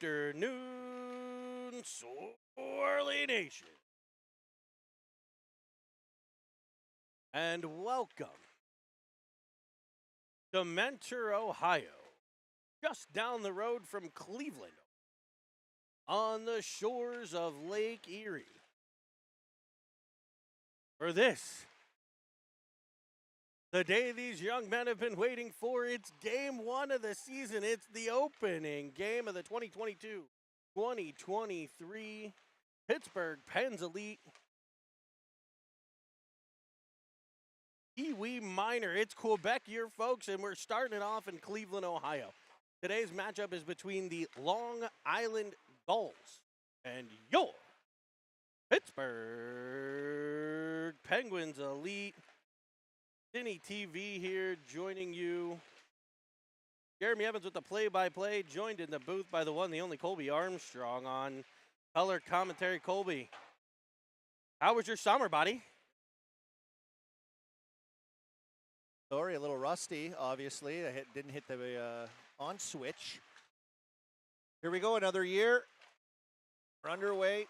afternoon, Swirly Nation, and welcome to Mentor, Ohio, just down the road from Cleveland, on the shores of Lake Erie. For this, the day these young men have been waiting for, it's game one of the season. It's the opening game of the 2022-2023 Pittsburgh Pens Elite Pee-wee Minor. It's Quebec year, folks, and we're starting it off in Cleveland, Ohio. Today's matchup is between the Long Island Gulls and your Pittsburgh Penguins Elite. Cine TV here joining you. Jeremy Evans with the play-by-play, joined in the booth by the one, the only Colby Armstrong on color commentary. Colby, how was your summer, buddy? Sorry, a little rusty, obviously. I didn't hit the on switch. Here we go, another year. We're underway.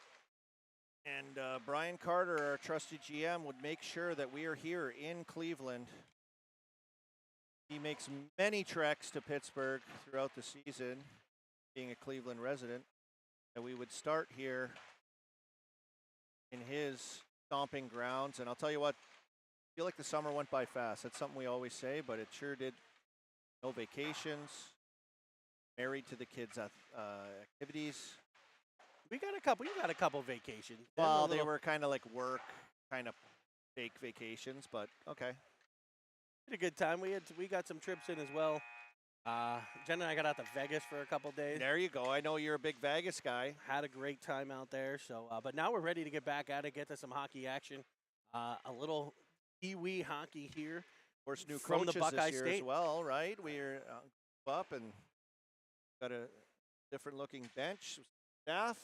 And Brian Carter, our trusted GM, would make sure that we are here in Cleveland. He makes many treks to Pittsburgh throughout the season, being a Cleveland resident, that we would start here in his stomping grounds. And I'll tell you what, I feel like the summer went by fast. That's something we always say, but it sure did. No vacations, married to the kids' activities. We got a couple vacations. Well, they were kind of like work, kind of fake vacations, but okay. Had a good time. We got some trips in as well. Jen and I got out to Vegas for a couple days. There you go. I know you're a big Vegas guy. Had a great time out there. So, but now we're ready to get back at it, get to some hockey action. A little Pee-wee hockey here. Of course, new from coaches the Buckeye this year State as well, right? We're up and got a different looking bench, staff.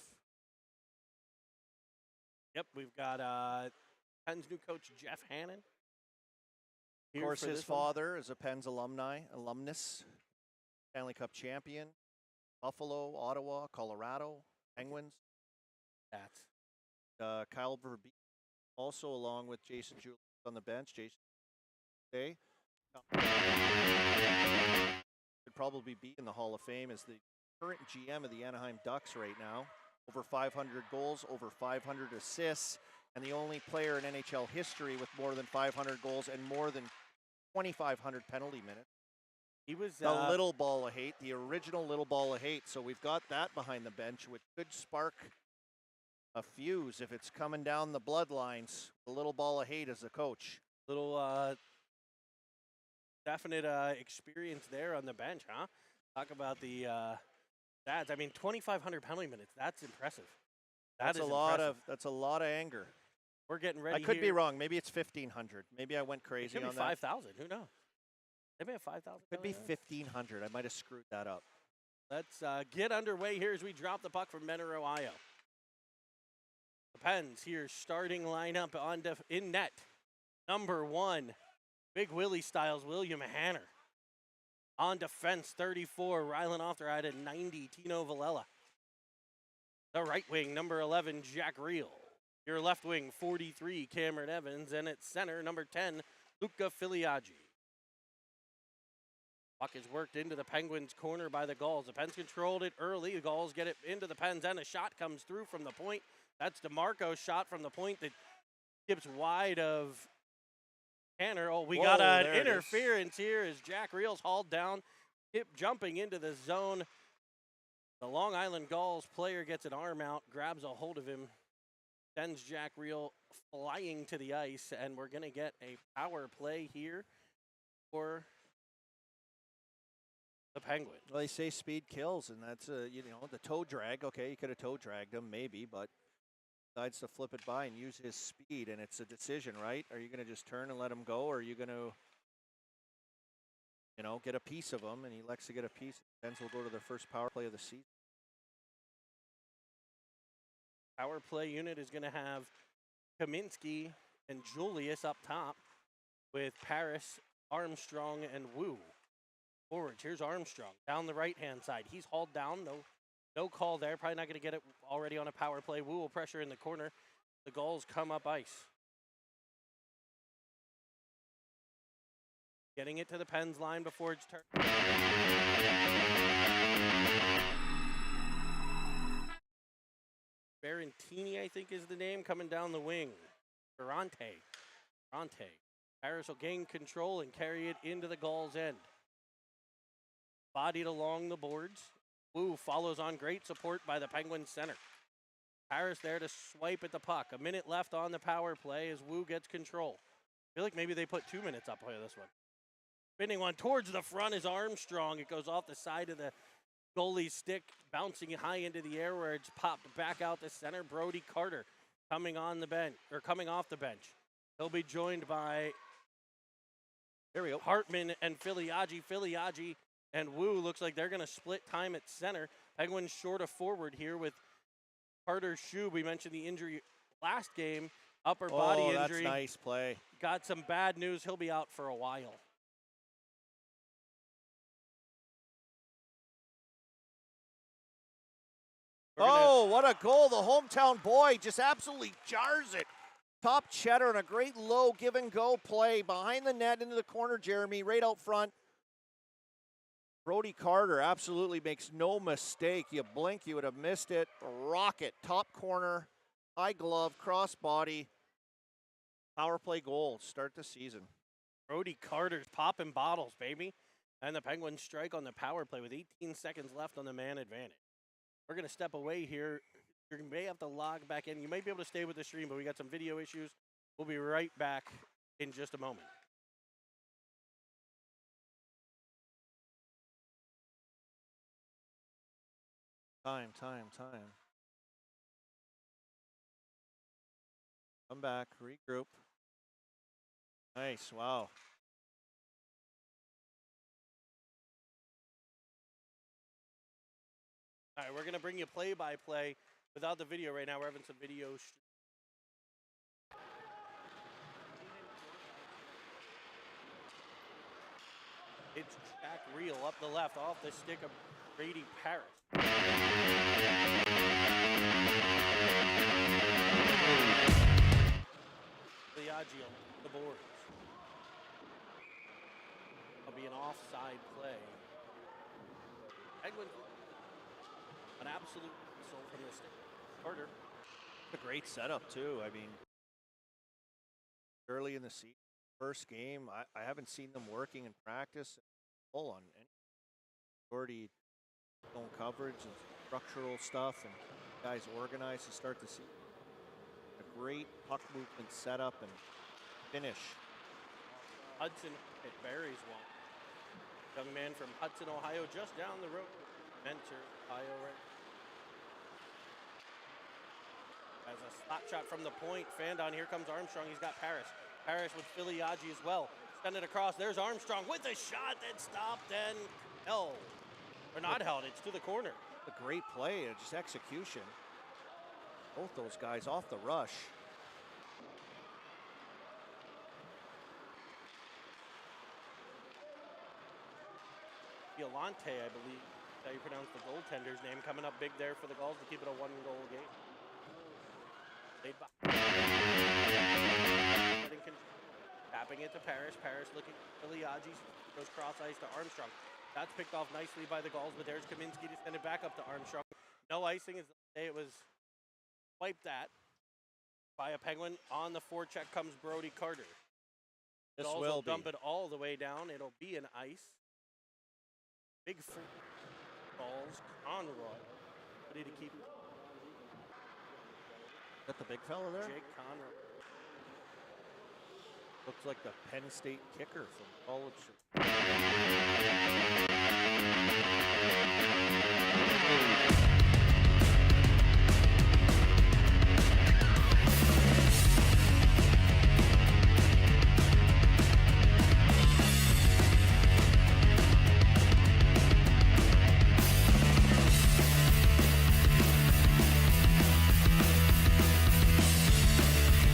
Yep, we've got Penn's new coach, Jeff Hannon. Of course, his father is a Penn's alumnus, Stanley Cup champion, Buffalo, Ottawa, Colorado, Penguins. That's Kyle Verbeek, also along with Jason Julius on the bench. Jason Day could probably be in the Hall of Fame as the current GM of the Anaheim Ducks right now. Over 500 goals, over 500 assists, and the only player in NHL history with more than 500 goals and more than 2,500 penalty minutes. he was The little ball of hate, the original little ball of hate. So we've got that behind the bench, which could spark a fuse if it's coming down the bloodlines. The little ball of hate as a coach. little definite experience there on the bench, huh? Talk about the stats. I mean, 2,500 penalty minutes. That's impressive. That's a lot of anger. We're getting ready. I could here. be wrong. Maybe it's 1,500. Maybe I went crazy It could on be that. 5,000. Who knows? They may have 5,000. Could be 1,500. I might have screwed that up. Let's get underway here as we drop the puck from Mentor, Ohio. The Pens here starting lineup in net. Number 1, Big Willie Styles, William Hanner. On defense, 34, Rylan Oftheride at 90, Tino Villela. The right wing, number 11, Jack Reel. Your left wing, 43, Cameron Evans. And at center, number 10, Luca Filiaggi. Puck is worked into the Penguins' corner by the Gulls. The Pens controlled it early. The Gulls get it into the Pens, and a shot comes through from the point. That's DeMarco's shot from the point that skips wide of Hanner. Oh, we got an interference here as Jack Reel's hauled down, jumping into the zone. The Long Island Gulls player gets an arm out, grabs a hold of him, sends Jack Reel flying to the ice, and we're going to get a power play here for the Penguins. Well, they say speed kills, and that's the toe drag. Okay, you could have toe dragged him maybe, but decides to flip it by and use his speed, and it's a decision, right? Are you going to just turn and let him go, or are you going to, get a piece of him? And he elects to get a piece. Pens will go to their first power play of the season. Power play unit is going to have Kaminsky and Julius up top with Paris, Armstrong, and Wu. Forwards, here's Armstrong down the right-hand side. He's hauled down, no No call there. Probably not going to get it already on a power play. Wu will pressure in the corner. The Gulls come up ice. Getting it to the Pens line before it's turned. Barantini, I think, is the name, coming down the wing. Ferrante. Harris will gain control and carry it into the Gulls' end. Bodied along the boards. Wu follows on, great support by the Penguins center. Harris there to swipe at the puck. A minute left on the power play as Wu gets control. I feel like maybe they put 2 minutes up for this one. Spinning one towards the front is Armstrong. It goes off the side of the goalie's stick, bouncing high into the air where it's popped back out the center. Brody Carter coming on the bench, or coming off the bench. He'll be joined by There we go. Hartman and Filiaggi. Filiaggi and Wu looks like they're going to split time at center. Penguins short of forward here with Carter Shube. We mentioned the injury last game, upper body injury. That's nice play. Got some bad news. He'll be out for a while. What a goal. The hometown boy just absolutely jars it. Top cheddar and a great low give and go play behind the net into the corner, Jeremy, right out front. Brody Carter absolutely makes no mistake. You blink, you would have missed it. Rocket, top corner, high glove, cross body. Power play goal, start the season. Brody Carter's popping bottles, baby. And the Penguins strike on the power play with 18 seconds left on the man advantage. We're going to step away here. You may have to log back in. You might be able to stay with the stream, but we got some video issues. We'll be right back in just a moment. Time. Come back, regroup. Nice, wow. All right, we're going to bring you play-by-play without the video right now. We're having some video. It's Jack Reel up the left off the stick of Brady Paris. Filiaggi on the boards. It'll be an offside play. Penguins, an absolute missile from the stick. Carter. A great setup, too. I mean, early in the season, first game, I haven't seen them working in practice full on any already zone coverage and structural stuff, and guys organized to start the season. A great puck movement setup and finish. Hudson at Barry's one. Young man from Hudson, Ohio, just down the road. Mentor, Ohio, right? As a slap shot from the point, fanned on. Here comes Armstrong. He's got Paris. Paris with Filiaggi as well. Send it across. There's Armstrong with a shot that stopped and held. Or not held. It's to the corner. A great play and just execution. Both those guys off the rush. Violante, I believe, how you pronounce the goaltender's name, coming up big there for the Gulls to keep it a one-goal game. Tapping it to Paris. Paris looking at Filiaggi. Goes cross ice to Armstrong. That's picked off nicely by the Gulls, but there's Kaminsky to send it back up to Armstrong. No icing, as they say it was wiped at by a Penguin. On the forecheck comes Brody Carter. This Gulls will dump it all the way down. It'll be an ice. Big balls. Conroy. Ready to keep. Got the big fella there? Jake Conroy. Looks like the Penn State kicker from college.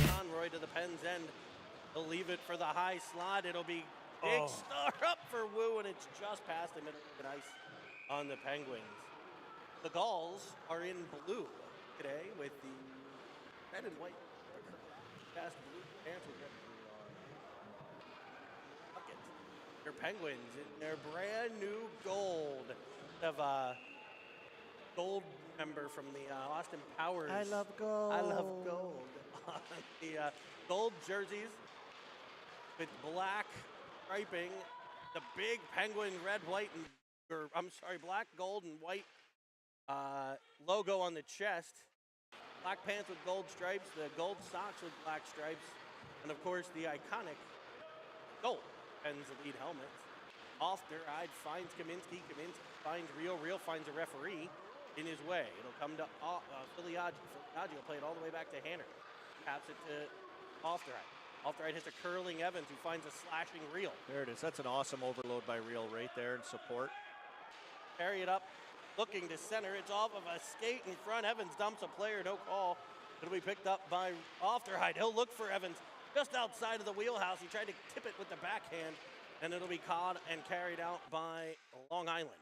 Conroy to the Pens end. He'll leave it for the high slot. It'll be big star up for Wu, and it's just past the middle of the ice on the Penguins. The Gulls are in blue today with the red and white cast blue pants with red bucket. Your Penguins in their brand new gold. Of gold member from the Austin Powers. I love gold. I love gold. On the gold jerseys with black striping, the big Penguin red, white, and black, gold, and white logo on the chest. Black pants with gold stripes, the gold socks with black stripes, and of course the iconic gold Pens Elite helmet. Off-der-eyed finds Kaminsky. Kaminsky finds Real. Real finds a referee in his way. It'll come to Filiaggi. Filiaggi will play it all the way back to Hanner. Taps it to Off-der-eyed. Off-der-eyed hits a curling Evans who finds a slashing Real. There it is. That's an awesome overload by Real right there in support. Carry it up. Looking to center. It's off of a skate in front. Evans dumps a player. No call. It'll be picked up by Off-der-eyed. He'll look for Evans just outside of the wheelhouse. He tried to tip it with the backhand, and it'll be caught and carried out by Long Island.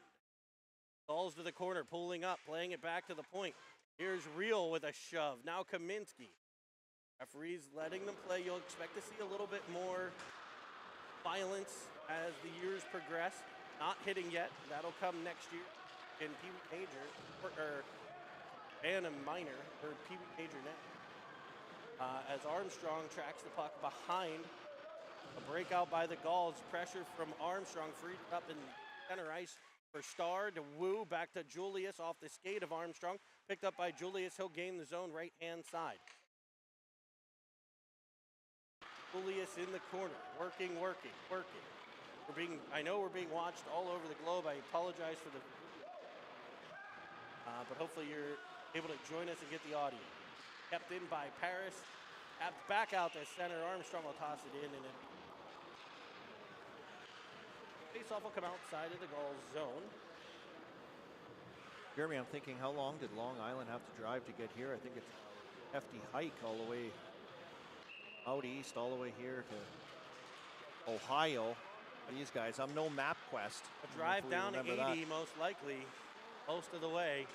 Balls to the corner, pulling up, playing it back to the point. Here's Real with a shove. Now Kaminsky. Referees letting them play. You'll expect to see a little bit more violence as the years progress. Not hitting yet. That'll come next year in Pee Wee Major, and a minor, or Pee Wee Major net. As Armstrong tracks the puck behind. A breakout by the Gulls. Pressure from Armstrong, freed up in center ice for Starr to Wu. Back to Julius off the skate of Armstrong. Picked up by Julius. He'll gain the zone right-hand side. Julius in the corner. Working. I know we're being watched all over the globe. I apologize for the... but hopefully you're able to join us and get the audio. Kept in by Paris. Tapped back out to center. Armstrong will toss it in, and it face-off will come outside of the Gulls zone. Jeremy, I'm thinking, how long did Long Island have to drive to get here? I think it's a hefty hike all the way out east, all the way here to Ohio. These guys, I'm no MapQuest. A drive down to 80, most likely, most of the way.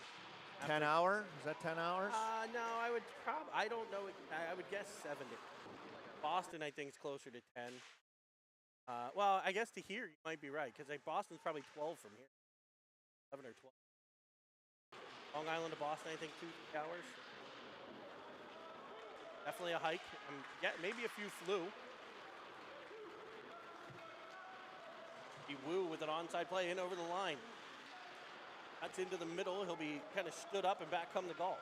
10 hour? Is that 10 hours? No, I would I don't know. I would guess 70. Boston, I think, is closer to 10. Well, I guess to here, you might be right, because Boston's probably 12 from here. 11 or 12. Long Island to Boston, I think 2 hours. Definitely a hike. Yeah, maybe a few flew. Wu with an onside play in over the line. That's into the middle. He'll be kind of stood up, and back come the Gulls.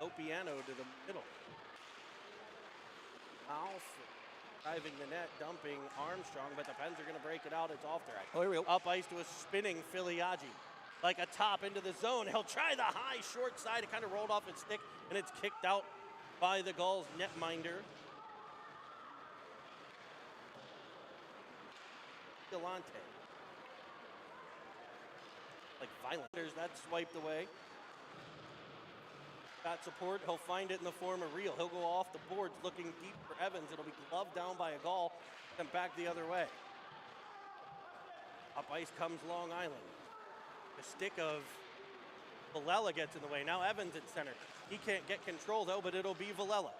Opiano to the middle. Alf driving the net, dumping Armstrong, but the Pens are going to break it out. It's off there. Oh, here we go. Up ice to a spinning Filiaggi. Like a top into the zone. He'll try the high short side. It kind of rolled off its stick, and it's kicked out by the Gulls netminder. Galante. Like violent. That's swiped away. Got support. He'll find it in the form of Real. He'll go off the boards looking deep for Evans. It'll be gloved down by a Gull. Then back the other way. Up ice comes Long Island. The stick of Villela gets in the way. Now Evans at center. He can't get control though, but it'll be Villela.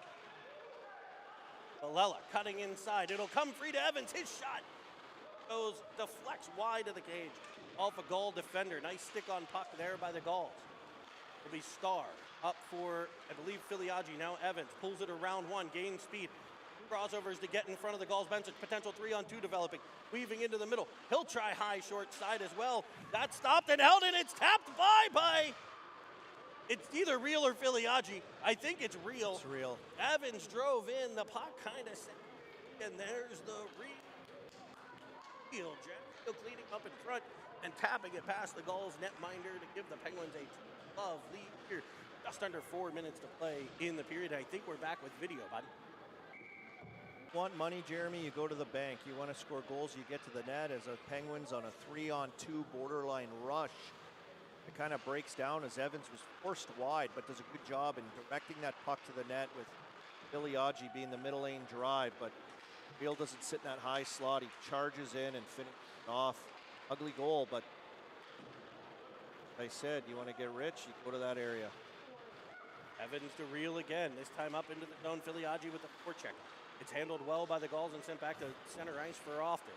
Villela cutting inside. It'll come free to Evans. His shot goes, deflects wide of the cage. Off a Gull defender. Nice stick on puck there by the Gulls. It'll be Starr up for, I believe, Filiaggi. Now Evans pulls it around one, gains speed. Crossovers to get in front of the Gulls bench. Potential 3-on-2 developing. Weaving into the middle. He'll try high short side as well. That's stopped and held, and it's tapped by. It's either Real or Filiaggi. I think it's Real. It's Real. Evans drove in. The puck kind of set. And there's the Real. Jack still cleaning up in front and tapping it past the Gulls netminder to give the Penguins a 12 lead here. Just under 4 minutes to play in the period. I think we're back with video, bud. Want money, Jeremy, you go to the bank. You want to score goals, you get to the net. As the Penguins on a 3-on-2 borderline rush. It kind of breaks down as Evans was forced wide, but does a good job in directing that puck to the net with Filiaggi being the middle lane drive. But Real doesn't sit in that high slot. He charges in and finishes off. Ugly goal, but I said, you want to get rich, you go to that area. Evans to reel again, this time up into the zone. Filiaggi with the forecheck. It's handled well by the Gulls and sent back to center ice for Ofter.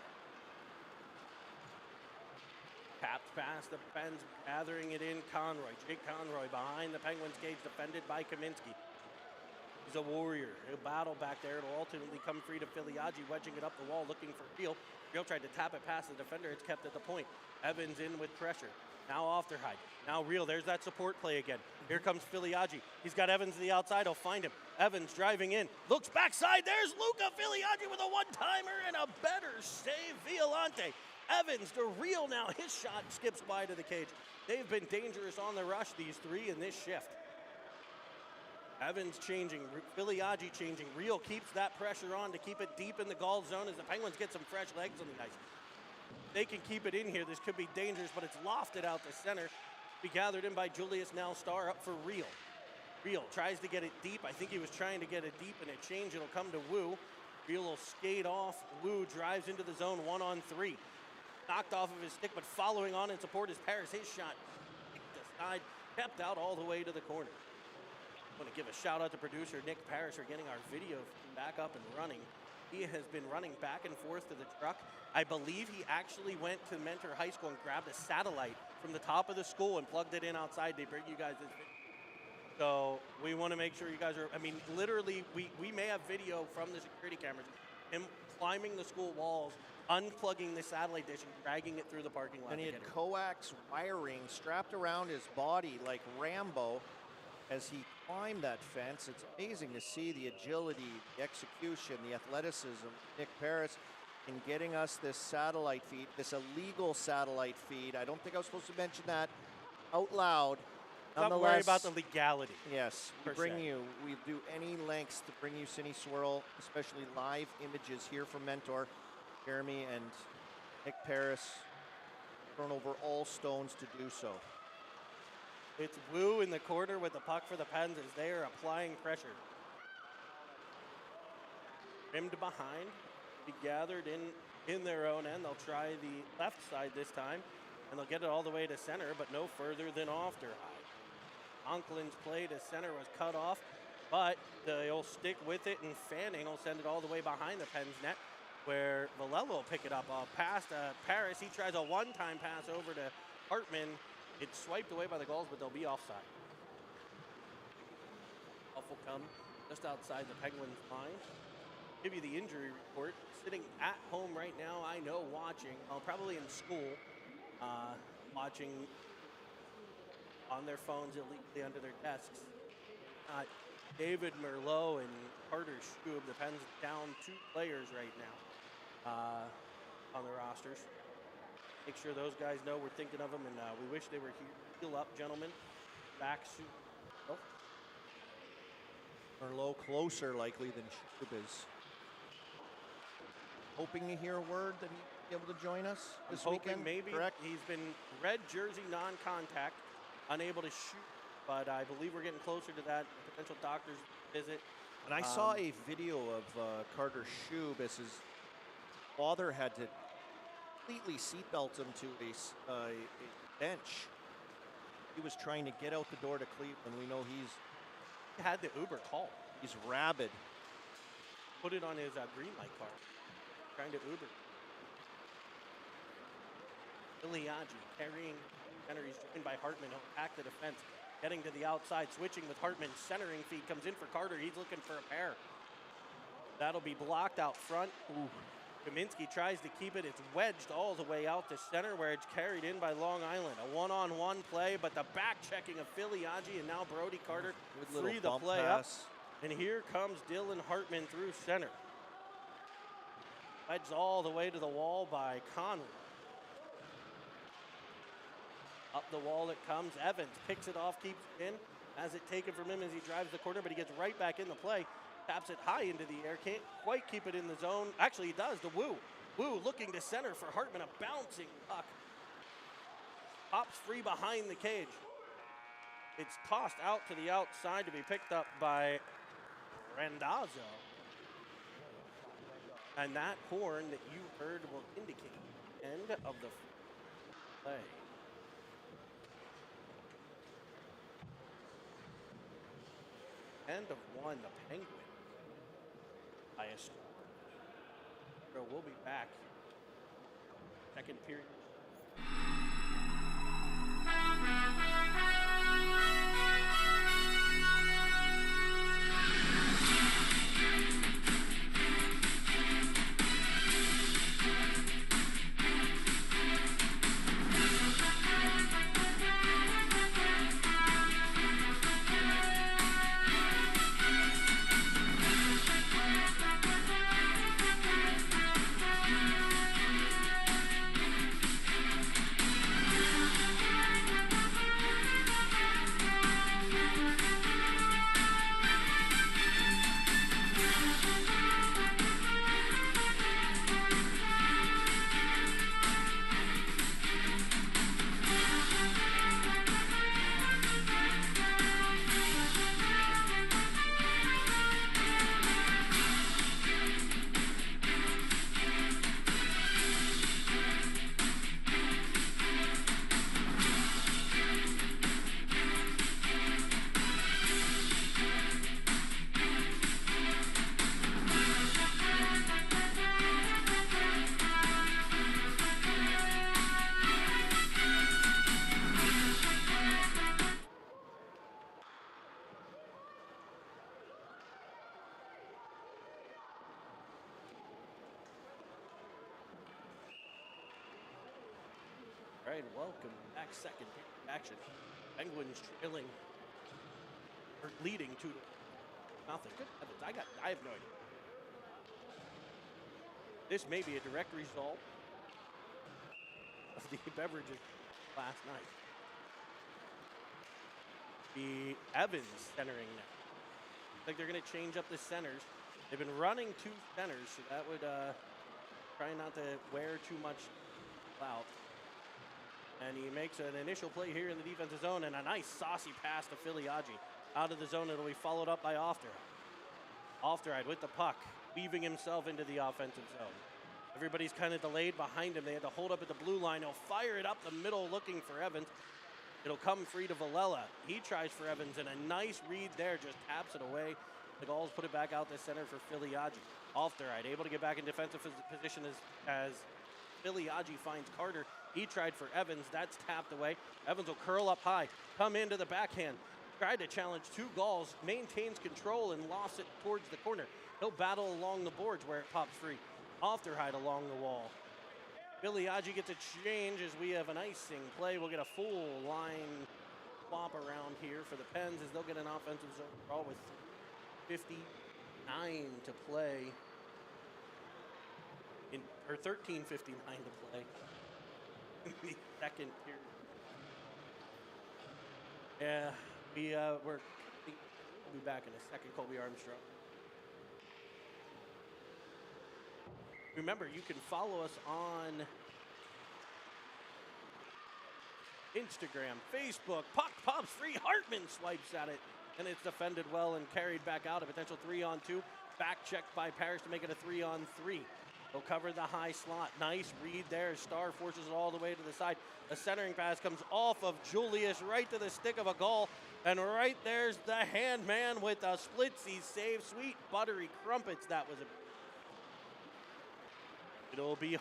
Tapped past the Pens, gathering it in Conroy. Jake Conroy behind the Penguins cage, defended by Kaminsky. He's a warrior. He'll battle back there. It'll ultimately come free to Filiaggi, wedging it up the wall, looking for Reel. Reel tried to tap it past the defender. It's kept at the point. Evans in with pressure. Now Ofterhide. Now Reel. There's that support play again. Here comes Filiaggi. He's got Evans to the outside. He'll find him. Evans driving in. Looks backside. There's Luca Filiaggi with a one-timer and a better save. Violante. Evans to Reel now. His shot skips by to the cage. They've been dangerous on the rush, these three, in this shift. Evans changing, Filiaggi changing. Reel keeps that pressure on to keep it deep in the Gulls zone as the Penguins get some fresh legs on the ice. They can keep it in here. This could be dangerous, but it's lofted out to center. Be gathered in by Julius now Star up for Reel. Reel tries to get it deep. I think he was trying to get it deep in a change. It'll come to Wu. Reel will skate off. Wu drives into the zone 1-on-3. Knocked off of his stick, but following on in support is Paris. His shot kicked aside, kept out all the way to the corner. I want to give a shout out to producer Nick Parrish for getting our video back up and running. He has been running back and forth to the truck. I believe he actually went to Mentor High School and grabbed a satellite from the top of the school and plugged it in outside to bring you guys this video. So we want to make sure you guys are, I mean, literally, we may have video from the security cameras, him climbing the school walls, unplugging the satellite dish and dragging it through the parking lot. And he had coax wiring strapped around his body like Rambo as he climbed that fence. It's amazing to see the agility, the execution, the athleticism. Nick Paris in getting us this satellite feed, this illegal satellite feed. I don't think I was supposed to mention that out loud. Not worry about the legality. Yes, we do any lengths to bring you Cine Swirl, especially live images here from Mentor. Jeremy and Nick Paris turn over all stones to do so. It's Wu in the corner with the puck for the Pens as they are applying pressure. Rimmed behind, be gathered in their own end. They'll try the left side this time, and they'll get it all the way to center, but no further than Ofterhide. Conklin's play to center was cut off, but they'll stick with it, and Fanning will send it all the way behind the Pens net, where Valello will pick it up past Paris. He tries a one-time pass over to Hartman. It's swiped away by the Gulls, but they'll be offside. Off will come just outside the Penguins' line. Give you the injury report. Sitting at home right now, I know, watching, probably in school, watching on their phones illegally under their desks. David Merlot and Carter Schoob, the Pens down 2 players right now on the rosters. Make sure those guys know we're thinking of them, and we wish they were here. Heal up, gentlemen. Back soon. Oh. Merlot closer likely than Schoob is. Hoping to hear a word that he'd be able to join us this weekend. Maybe. Correct? He's been red jersey, non-contact, unable to shoot, but I believe we're getting closer to that potential doctor's visit. And I saw a video of Carter Schoob as his father had to completely seatbelt him to a bench. He was trying to get out the door to Cleveland. We know he had the Uber call. He's rabid. Put it on his green light card. Trying to Uber. Filiaggi carrying center. He's joined by Hartman. He'll attack the defense. Getting to the outside, switching with Hartman. Centering feed comes in for Carter. He's looking for a pair. That'll be blocked out front. Ooh. Kaminsky tries to keep it. It's wedged all the way out to center where it's carried in by Long Island. A one-on-one play, but the back checking of Filiaggi and now Brody Carter free the play up. And here comes Dylan Hartman through center. Wedged all the way to the wall by Conroy. Up the wall it comes. Evans picks it off, keeps it in. Has it taken from him as he drives the corner, but he gets right back in the play. Taps it high into the air. Can't quite keep it in the zone. Actually, he does to Wu. Wu looking to center for Hartman. A bouncing puck. Pops free behind the cage. It's tossed out to the outside to be picked up by Randazzo. And that horn that you heard will indicate end of the play. end of one, the Penguins. Highest. So we'll be back. Second period. All right, welcome back. Second period action. Penguins trailing or leading 2-0. Good heavens, I have no idea. This may be a direct result of the beverages last night. The Evans centering now. Looks like they're going to change up the centers. They've been running 2 centers, so that would try not to wear too much out. And he makes an initial play here in the defensive zone, and a nice saucy pass to Filiaggi. Out of the zone, it'll be followed up by Ofteride with the puck, weaving himself into the offensive zone. Everybody's kind of delayed behind him. They had to hold up at the blue line. He'll fire it up the middle looking for Evans. It'll come free to Villela. He tries for Evans, and a nice read there, just taps it away. The Gulls put it back out the center for Filiaggi. Ofteride able to get back in defensive position as Filiaggi finds Carter. He tried for Evans. That's tapped away. Evans will curl up high, come into the backhand. Tried to challenge 2 Gulls, maintains control and lost it towards the corner. He'll battle along the boards where it pops free. Ofteride along the wall. Filiaggi gets a change as we have an icing play. We'll get a full line swap around here for the Pens as they'll get an offensive zone draw with 59 to play. Or 13:59 to play in the second period. Yeah, we'll be back in a second. Colby Armstrong. Remember, you can follow us on Instagram, Facebook. Puck pops free. Hartman swipes at it, and it's defended well and carried back out. A potential 3-on-2. Back checked by Parrish to make it a 3-on-3. He'll cover the high slot. Nice read there. Starr forces it all the way to the side. The centering pass comes off of Julius right to the stick of a Gull. And right there's the hand man with a splitsies save. Sweet buttery crumpets. That was It'll be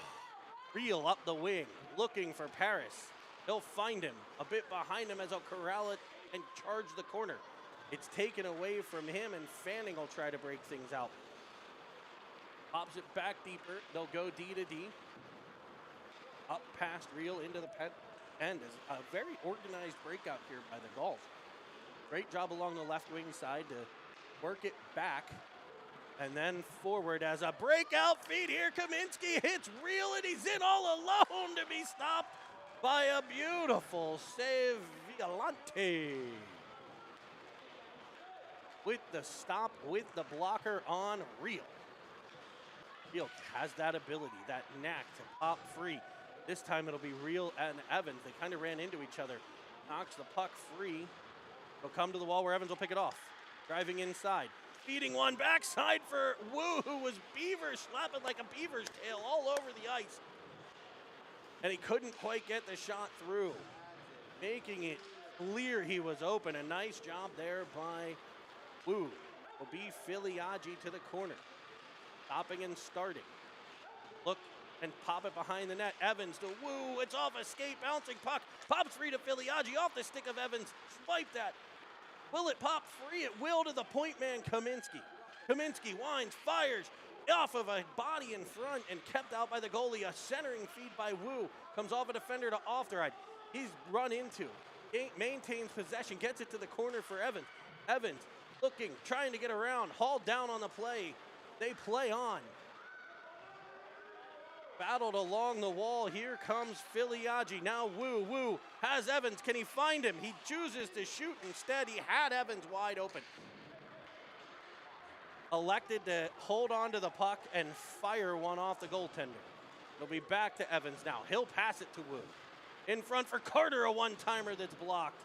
Reel up the wing, looking for Paris. He'll find him a bit behind him as he'll corral it and charge the corner. It's taken away from him, and Fanning will try to break things out. Pops it back deeper. They'll go D to D. Up past Reel into the end. Is a very organized breakout here by the Gulls. Great job along the left wing side to work it back. And then forward as a breakout feed here. Kaminsky hits Reel, and he's in all alone to be stopped by a beautiful save, Violante. With the stop, with the blocker on Reel. Reel has that ability, that knack to pop free. This time it'll be Reel and Evans. They kind of ran into each other. Knocks the puck free. He'll come to the wall where Evans will pick it off. Driving inside. Feeding one backside for Wu, who was beaver slapping like a beaver's tail all over the ice. And he couldn't quite get the shot through. Making it clear he was open. A nice job there by Woo will be Filiaggi to the corner. Stopping and starting. Look and pop it behind the net. Evans to Woo. It's off a skate, bouncing puck. Pops free to Filiaggi off the stick of Evans. Swipe that. Will it pop free? It will to the point man, Kaminsky. Kaminsky winds, fires off of a body in front and kept out by the goalie. A centering feed by Woo. Comes off a defender to off the right. He's run into. Maintains possession, gets it to the corner for Evans. Evans looking, trying to get around, hauled down on the play. They play on. Battled along the wall. Here comes Filiaggi. Now Woo has Evans. Can he find him? He chooses to shoot instead. He had Evans wide open. Elected to hold on to the puck and fire one off the goaltender. It'll be back to Evans now. He'll pass it to Woo. In front for Carter, a one-timer that's blocked.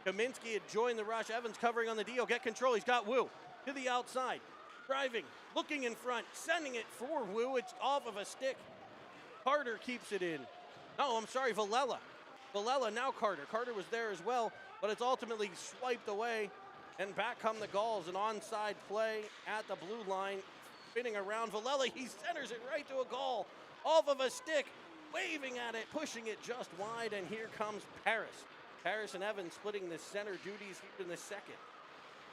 Kaminsky had joined the rush. Evans covering on the deal. Get control. He's got Woo to the outside. Driving, looking in front, sending it for Woo. It's off of a stick. Carter keeps it in. No, I'm sorry, Villela. Villela, now Carter. Carter was there as well, but it's ultimately swiped away. And back come the Gulls. An onside play at the blue line. Spinning around Villela. He centers it right to a goal. Off of a stick. Waving at it, pushing it just wide. And here comes Paris. Paris and Evans splitting the center duties here in the second.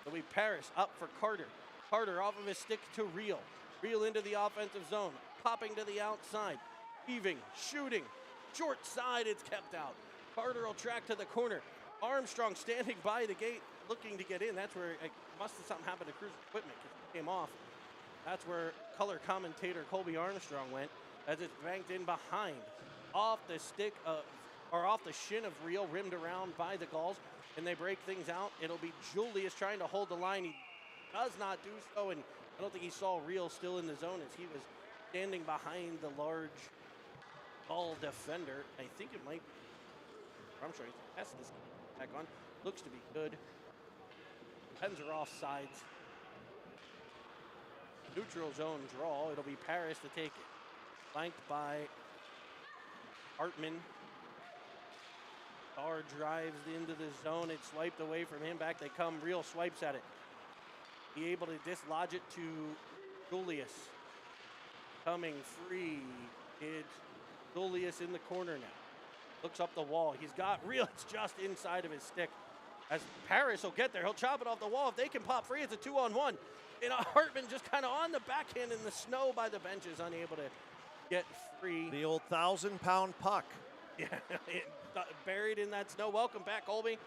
It'll be Paris up for Carter. Carter off of his stick to Reel. Reel into the offensive zone. Popping to the outside. Weaving, shooting. Short side, it's kept out. Carter will track to the corner. Armstrong standing by the gate, looking to get in. That's where it must have something happened to Cruz's equipment because it came off. That's where color commentator Colby Armstrong went as it's banked in behind. Off the stick of, or off the shin of Reel, rimmed around by the Gulls, and they break things out. It'll be Julius trying to hold the line. He does not do so, and I don't think he saw Reel still in the zone as he was standing behind the large Gull defender. I think it might be Armstrong. Test this back on. Looks to be good. Pens are off sides. Neutral zone draw. It'll be Paris to take it. Flanked by Hartman. Starr drives into the zone. It's swiped away from him. Back they come. Reel swipes at it. Be able to dislodge it to Julius. Coming free. It's Julius in the corner now. Looks up the wall. He's got Reel. It's just inside of his stick. As Paris will get there, he'll chop it off the wall. If they can pop free, it's a 2-on-1. And Hartman just kind of on the backhand in the snow by the benches, unable to get free. The old 1,000-pound puck. Yeah, buried in that snow. Welcome back, Colby.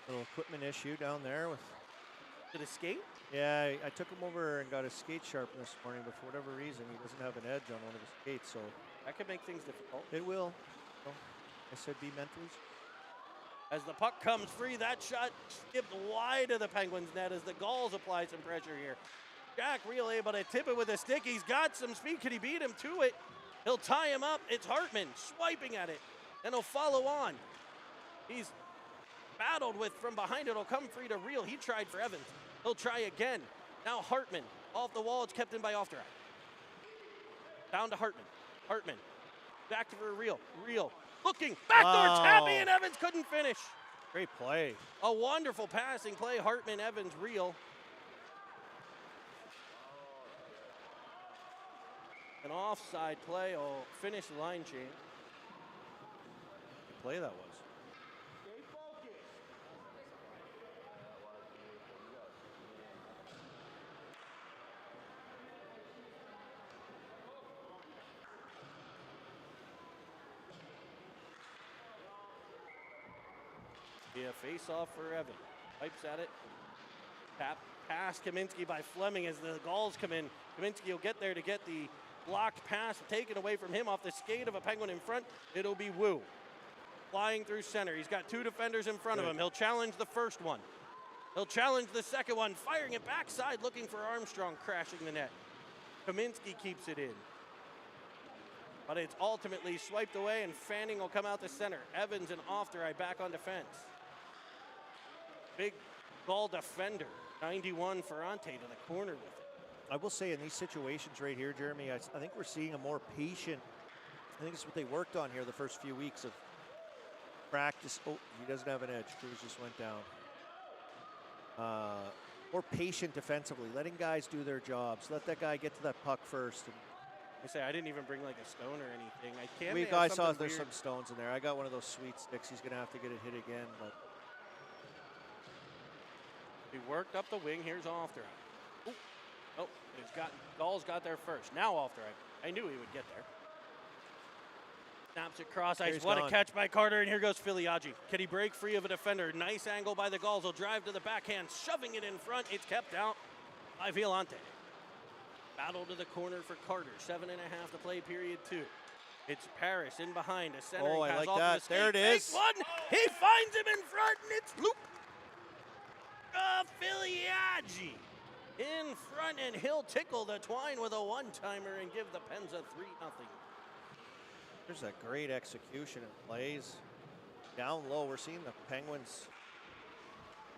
Little equipment issue down there with. Did it skate? Yeah, I took him over and got his skate sharpened this morning, but for whatever reason, he doesn't have an edge on one of his skates, so. That could make things difficult. It will. So, I said be mentally. As the puck comes free, that shot skipped wide of the Penguins' net as the Gulls apply some pressure here. Jack Reel able to tip it with a stick. He's got some speed. Can he beat him to it? He'll tie him up. It's Hartman swiping at it, and he'll follow on. He's battled with from behind. It'll come free to Reel. He tried for Evans. He'll try again. Now Hartman off the wall. It's kept in by Ofterite. Down to Hartman. Hartman back to Reel. Reel looking backdoor tappy, and Evans couldn't finish. Great play. A wonderful passing play. Hartman, Evans, Reel. An offside play will finish the line change. Good play that was. Be a face-off for Evan. Pipes at it. Tap pass Kaminsky by Fleming as the Gulls come in. Kaminsky will get there to get the blocked pass taken away from him off the skate of a Penguin in front. It'll be Woo. Flying through center. He's got two defenders in front of him. He'll challenge the first one. He'll challenge the second one. Firing it backside, looking for Armstrong, crashing the net. Kaminsky keeps it in. But it's ultimately swiped away, and Fanning will come out the center. Evans and Ofterite back on defense. Big Gull defender. 91 Ferrante to the corner with it. I will say in these situations right here, Jeremy, I think we're seeing a more patient. I think it's what they worked on here the first few weeks of practice. Oh, he doesn't have an edge. Cruz just went down. more patient defensively, letting guys do their jobs. Let that guy get to that puck first. And I say I didn't even bring like a stone or anything. I can't. we guys saw there's some stones in there. I got one of those sweet sticks. He's gonna have to get it hit again, but he worked up the wing. Here's off there. Oh, Gulls got there first. Now off there. I knew he would get there. Snaps it cross ice. What a catch by Carter, and here goes Filiaggi. Can he break free of a defender? Nice angle by the Gulls. He'll drive to the backhand, shoving it in front. It's kept out by Violante. Battle to the corner for Carter. 7.5 to play, period 2. It's Paris in behind. A centering pass. I like off that. The there it is. One. He finds him in front, and it's Loop. Filiaggi in front, and he'll tickle the twine with a one-timer and give the Pens a 3-0. There's a great execution and plays. Down low, we're seeing the Penguins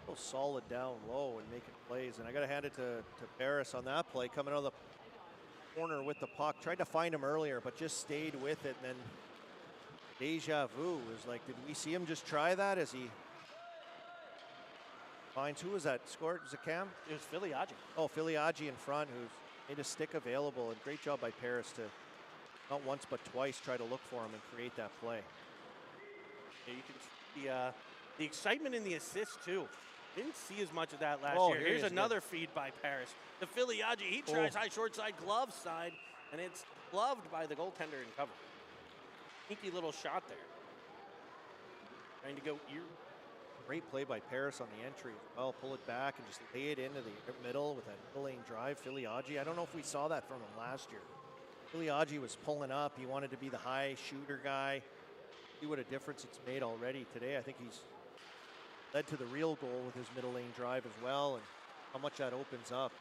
go solid down low and making plays. And I got to hand it to Paris on that play, coming out of the corner with the puck. Tried to find him earlier, but just stayed with it. And then deja vu is like, did we see him just try that as he finds, who was that? Scored? Was it Cam? It was Filiaggi. Oh, Filiaggi in front, who's made a stick available. And great job by Paris to not once but twice try to look for him and create that play. Yeah, you can see the excitement in the assist too. Didn't see as much of that last year. Here's another feed by Paris. The Filiaggi, he tries high short side, glove side, and it's gloved by the goaltender in cover. Sneaky little shot there. Trying to go ear. Great play by Paris on the entry as well. Pull it back and just lay it into the middle with that middle lane drive. Filiaggi, I don't know if we saw that from him last year. Filiaggi was pulling up. He wanted to be the high shooter guy. See what a difference it's made already today. I think he's led to the real goal with his middle lane drive as well, and how much that opens up.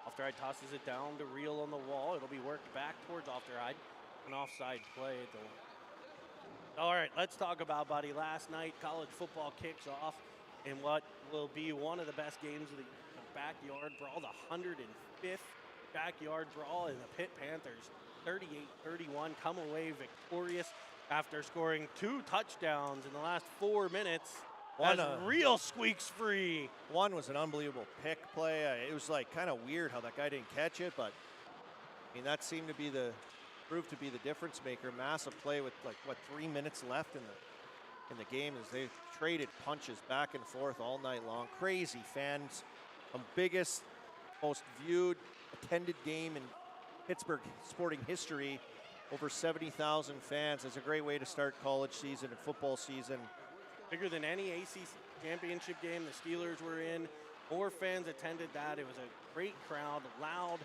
Ofteride tosses it down to Reel on the wall. It'll be worked back towards Ofteride. An offside play at the. All right, let's talk about, buddy. Last night, college football kicks off in what will be one of the best games of the backyard brawl, the 105th backyard brawl, and the Pitt Panthers 38-31 come away victorious after scoring 2 touchdowns in the last 4 minutes. One Reel squeaks free. One was an unbelievable pick play. It was like kind of weird how that guy didn't catch it, but I mean that seemed to be proved to be the difference maker. Massive play with 3 minutes left in the game as they traded punches back and forth all night long. Crazy fans. Biggest, most viewed, attended game in Pittsburgh sporting history. Over 70,000 fans. It's a great way to start college season and football season. Bigger than any ACC championship game the Steelers were in. More fans attended that. It was a great crowd, loud.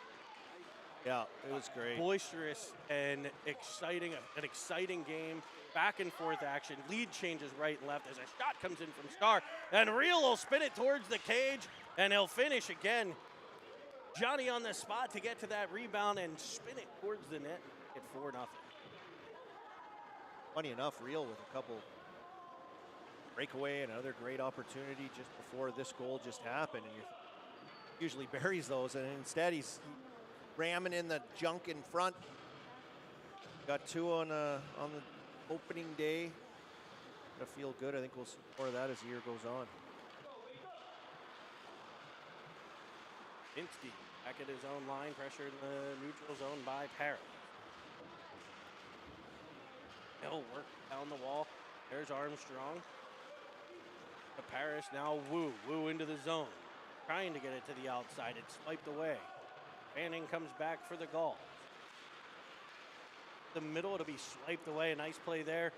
Yeah, it was great. Boisterous and exciting. An exciting game. Back and forth action. Lead changes right and left as a shot comes in from Starr. And Reel will spin it towards the cage, and he'll finish again. Johnny on the spot to get to that rebound and spin it towards the net at 4-0. Funny enough, Reel with a couple breakaway and another great opportunity just before this goal just happened, and he usually buries those, and instead he's ramming in the junk in front. Got 2 on the opening day. Gonna feel good. I think we'll see more of that as the year goes on. Pinsky back at his own line, pressure in the neutral zone by Paris. He'll work down the wall. There's Armstrong. To Paris, now Wu into the zone. Trying to get it to the outside. It's swiped away. Fanning comes back for the Gulls. The middle, it'll be swiped away. A nice play there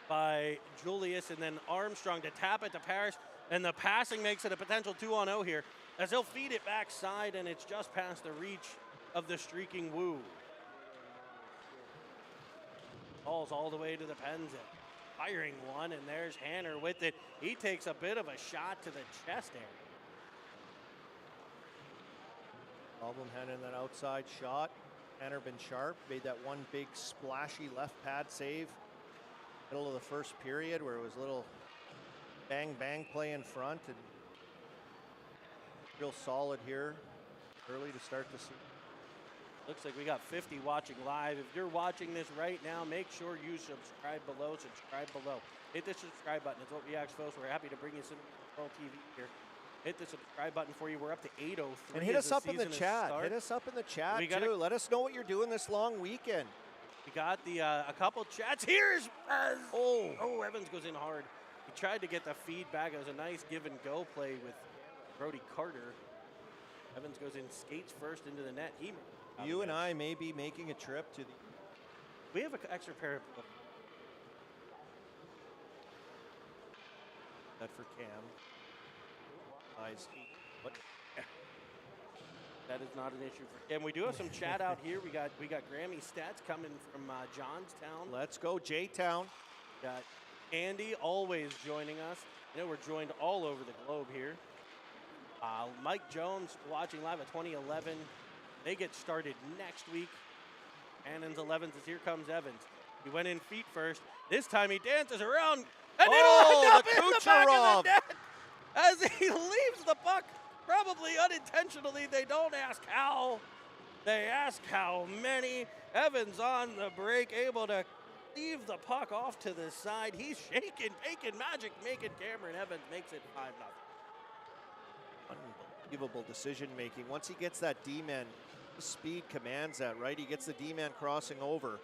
by Julius, and then Armstrong to tap it to Paris, and the passing makes it a potential 2-on-0 here as he'll feed it backside, and it's just past the reach of the streaking Wu. Balls all the way to the Pens, firing one, and there's Hanner with it. He takes a bit of a shot to the chest area. Problem Hanner in that outside shot. Hanner been sharp, made that one big splashy left pad save. Middle of the first period where it was a little bang play in front, and real solid here early to start the season. Looks like we got 50 watching live. If you're watching this right now, make sure you subscribe below. Hit the subscribe button. It's what we ask folks. We're happy to bring you some World TV here hit the subscribe button for you. We're up to 803. And hit as us the up in the season has chat. started. Hit us up in the chat, We gotta- too. Let us know what you're doing this long weekend. We got the a couple chats. Here's Oh. Evans goes in hard. He tried to get the feedback. It was a nice give and go play with Brody Carter. Evans goes in, skates first into the net. You and I may be making a trip to the... We have an extra pair of... That for Cam. Eyes. What? That is not an issue for Cam. We do have some chat out here. We got Grammy stats coming from Johnstown. Let's go, J-Town. Got Andy always joining us. You know, we're joined all over the globe here. Mike Jones watching live at 2011. They get started next week. Cannons 11s as here comes Evans. He went in feet first. This time he dances around and it'll end up the in the back of Kucherov. the net as he leaves the puck. Probably unintentionally. They don't ask how. They ask how many. Evans on the break, able to leave the puck off to the side. He's shaking, making magic, making Cameron Evans makes it 5-0. Unbelievable decision making. Once he gets that D-man, the speed commands that, right? He gets the D-man crossing over.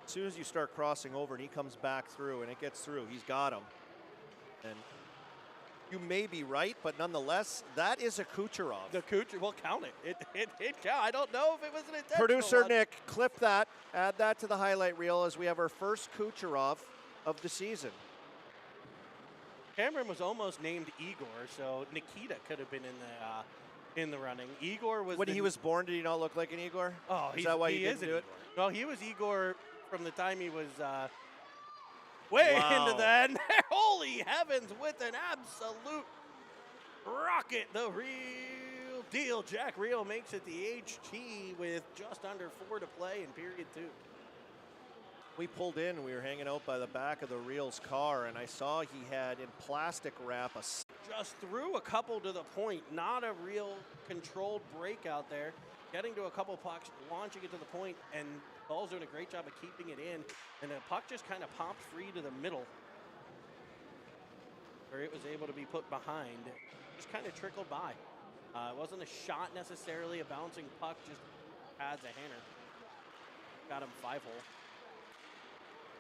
As soon as you start crossing over and he comes back through and it gets through, he's got him. And you may be right, but nonetheless, that is a Kucherov. The Kucherov, we'll count it. It count. I don't know if it was an intentional Producer one. Nick, clip that, add that to the highlight reel as we have our first Kucherov of the season. Cameron was almost named Igor, so Nikita could have been in the running. Igor was When he was born, did he not look like an Igor? Oh, is that why you didn't an do it? Igor. No, he was Igor from the time he was way Wow. into that. Holy heavens, with an absolute rocket, the real deal. Jack Reel makes it the HT with just under 4 to play in period 2. We pulled in, we were hanging out by the back of the Reel's car, and I saw he had in plastic wrap a... Just threw a couple to the point. Not a real controlled break out there. Getting to a couple pucks, launching it to the point, and Gulls doing a great job of keeping it in. And the puck just kind of popped free to the middle, where it was able to be put behind. Just kind of trickled by. It wasn't a shot necessarily, a bouncing puck, just adds a hander. Got him 5-hole.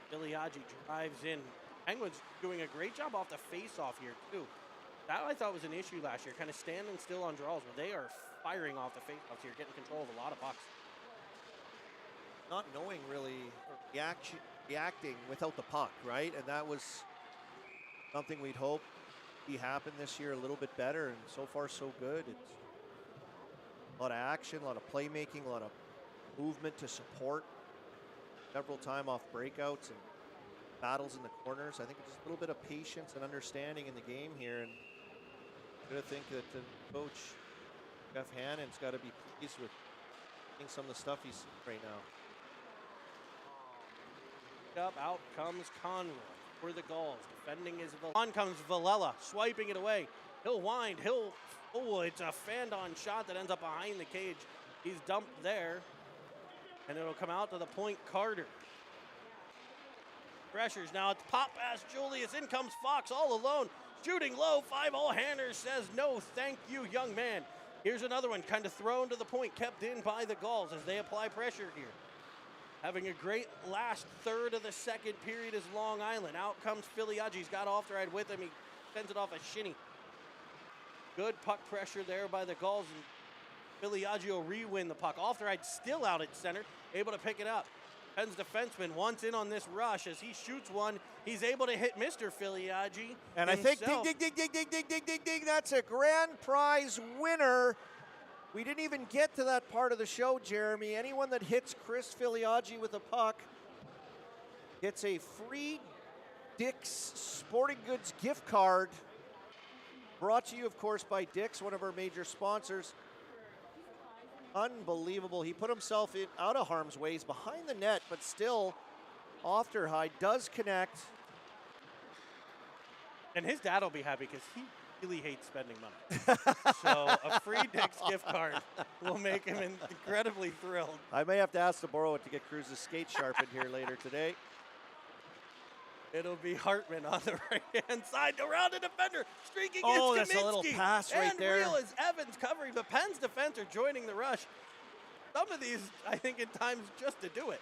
Filiaggi drives in. Penguins doing a great job off the face-off here, too. That I thought was an issue last year, kind of standing still on draws, but they are firing off the face-offs here, getting control of a lot of pucks. Not knowing really, reacting without the puck, right? And that was something we'd hope be happen this year a little bit better, and so far so good. It's a lot of action, a lot of playmaking, a lot of movement to support. Several time off breakouts and battles in the corners. I think just a little bit of patience and understanding in the game here, and I gotta think that the coach Jeff Hannon's got to be pleased with some of the stuff he's seeing right now. Up, out comes Conroy for the Gulls. Defending is on comes Villela, swiping it away. He'll wind, it's a fan-on shot that ends up behind the cage. He's dumped there, and it'll come out to the point. Carter pressures now. It's pop past Julius. In comes Fox all alone. Shooting low. 5-hole hander says no, thank you, young man. Here's another one, kind of thrown to the point, kept in by the Gulls as they apply pressure here. Having a great last third of the second period is Long Island. Out comes Filiaggi. He's got off the ride with him. He sends it off a shinny. Good puck pressure there by the Gulls, and Filiaggi will re-win the puck. Off the ride, still out at center, able to pick it up. Penn's defenseman wants in on this rush as he shoots one. He's able to hit Mr. Filiaggi. And himself. I think ding, ding, ding, ding, ding, ding, ding, ding, that's a grand prize winner. We didn't even get to that part of the show, Jeremy. Anyone that hits Chris Filiaggi with a puck gets a free Dick's Sporting Goods gift card. Brought to you, of course, by Dick's, one of our major sponsors. Unbelievable. He put himself in out of harm's way. He's behind the net, but still, Ofterhide does connect. And his dad will be happy because he really hates spending money. So a free Dick's gift card will make him incredibly thrilled. I may have to ask to borrow it to get Cruz's skate sharpened here later today. It'll be Hartman on the right-hand side around the defender. Streaking Oh, is that's a little Kaminsky. pass right and there. Real is Evans covering, but Penn's defense are joining the rush. Some of these, I think, at times just to do it.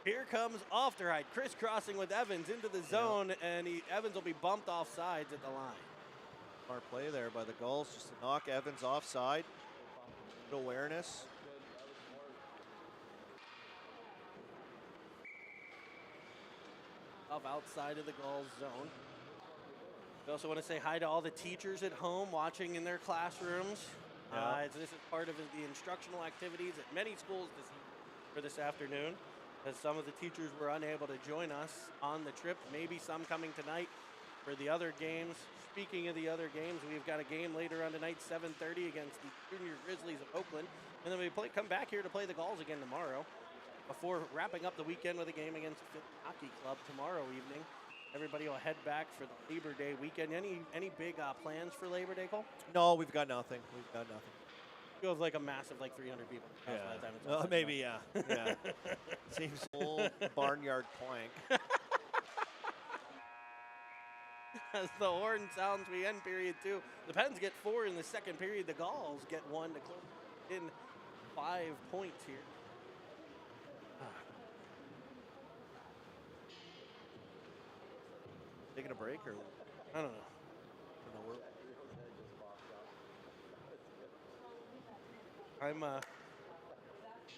Here comes Ofterheid crisscrossing with Evans into the zone, and Evans will be bumped off sides at the line. Smart play there by the Gulls just to knock Evans offside. Good awareness. Off outside of the Gulls zone. We also want to say hi to all the teachers at home watching in their classrooms. Yeah. This is part of the instructional activities at many schools this afternoon, as some of the teachers were unable to join us on the trip. Maybe some coming tonight for the other games. Speaking of the other games, we've got a game later on tonight, 7:30 against the Junior Grizzlies of Oakland, and then we come back here to play the Gulls again tomorrow, before wrapping up the weekend with a game against the Fifth Hockey Club tomorrow evening. Everybody will head back for the Labor Day weekend. Any big plans for Labor Day, Cole? No, we've got nothing. We've got nothing. You have like a massive 300 people. By the time it's all Well, said and maybe, done. yeah. Seems old barnyard plank. As the horn sounds, we end period 2. The Pens get 4 in the second period. The Gulls get 1 to close in 5 points here. Taking a break or? I don't know.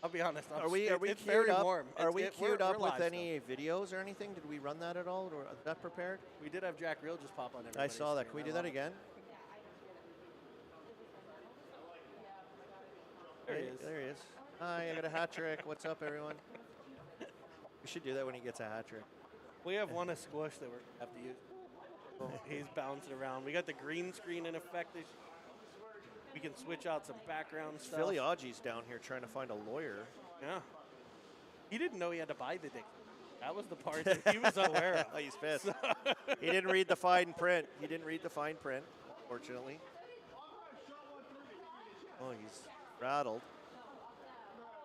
I'll be honest. Are we it's queued very up? warm. Are we we're queued up with live any videos or anything? Did we run that at all? Or is that prepared? still. We did have Jack Reel just pop on everybody. I saw that. Can we do that again? There he is. There he is. Hi, I got a hat trick. What's up, everyone? We should do that when he gets a hat trick. We have one a squish that we have to use. He's bouncing around. We got the green screen in effect. We can switch out some background stuff. Philly Audgie's down here trying to find a lawyer. Yeah. He didn't know he had to buy the dick. That was the part that he was aware of. Oh, he's pissed. He didn't read the fine print. Unfortunately. Oh, he's rattled.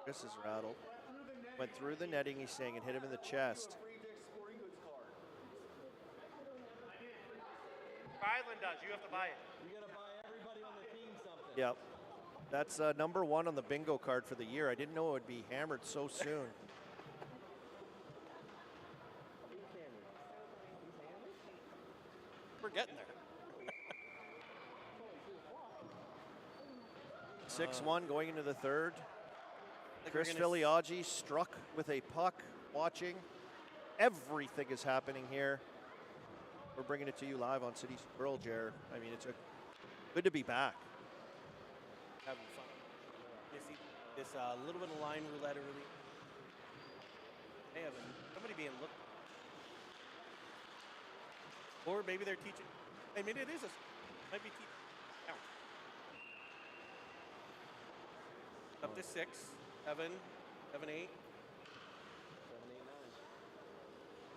Chris is rattled. Went through the netting, he's saying, and hit him in the chest. Ryland does. You have to buy it. You gotta buy everybody on the team something. Yep. That's number 1 on the bingo card for the year. I didn't know it would be hammered so soon. We're getting there. 6-1 going into the third. Like Chris Filiaggi struck with a puck, watching. Everything is happening here. We're bringing it to you live on City's World, Jer. I mean, it's good to be back. Having fun. You see this little bit of line roulette early. Hey, Evan, somebody being looked. Or maybe they're teaching. I mean, it is might be teaching. Up to 6. Evan 8. 7, 8, 9.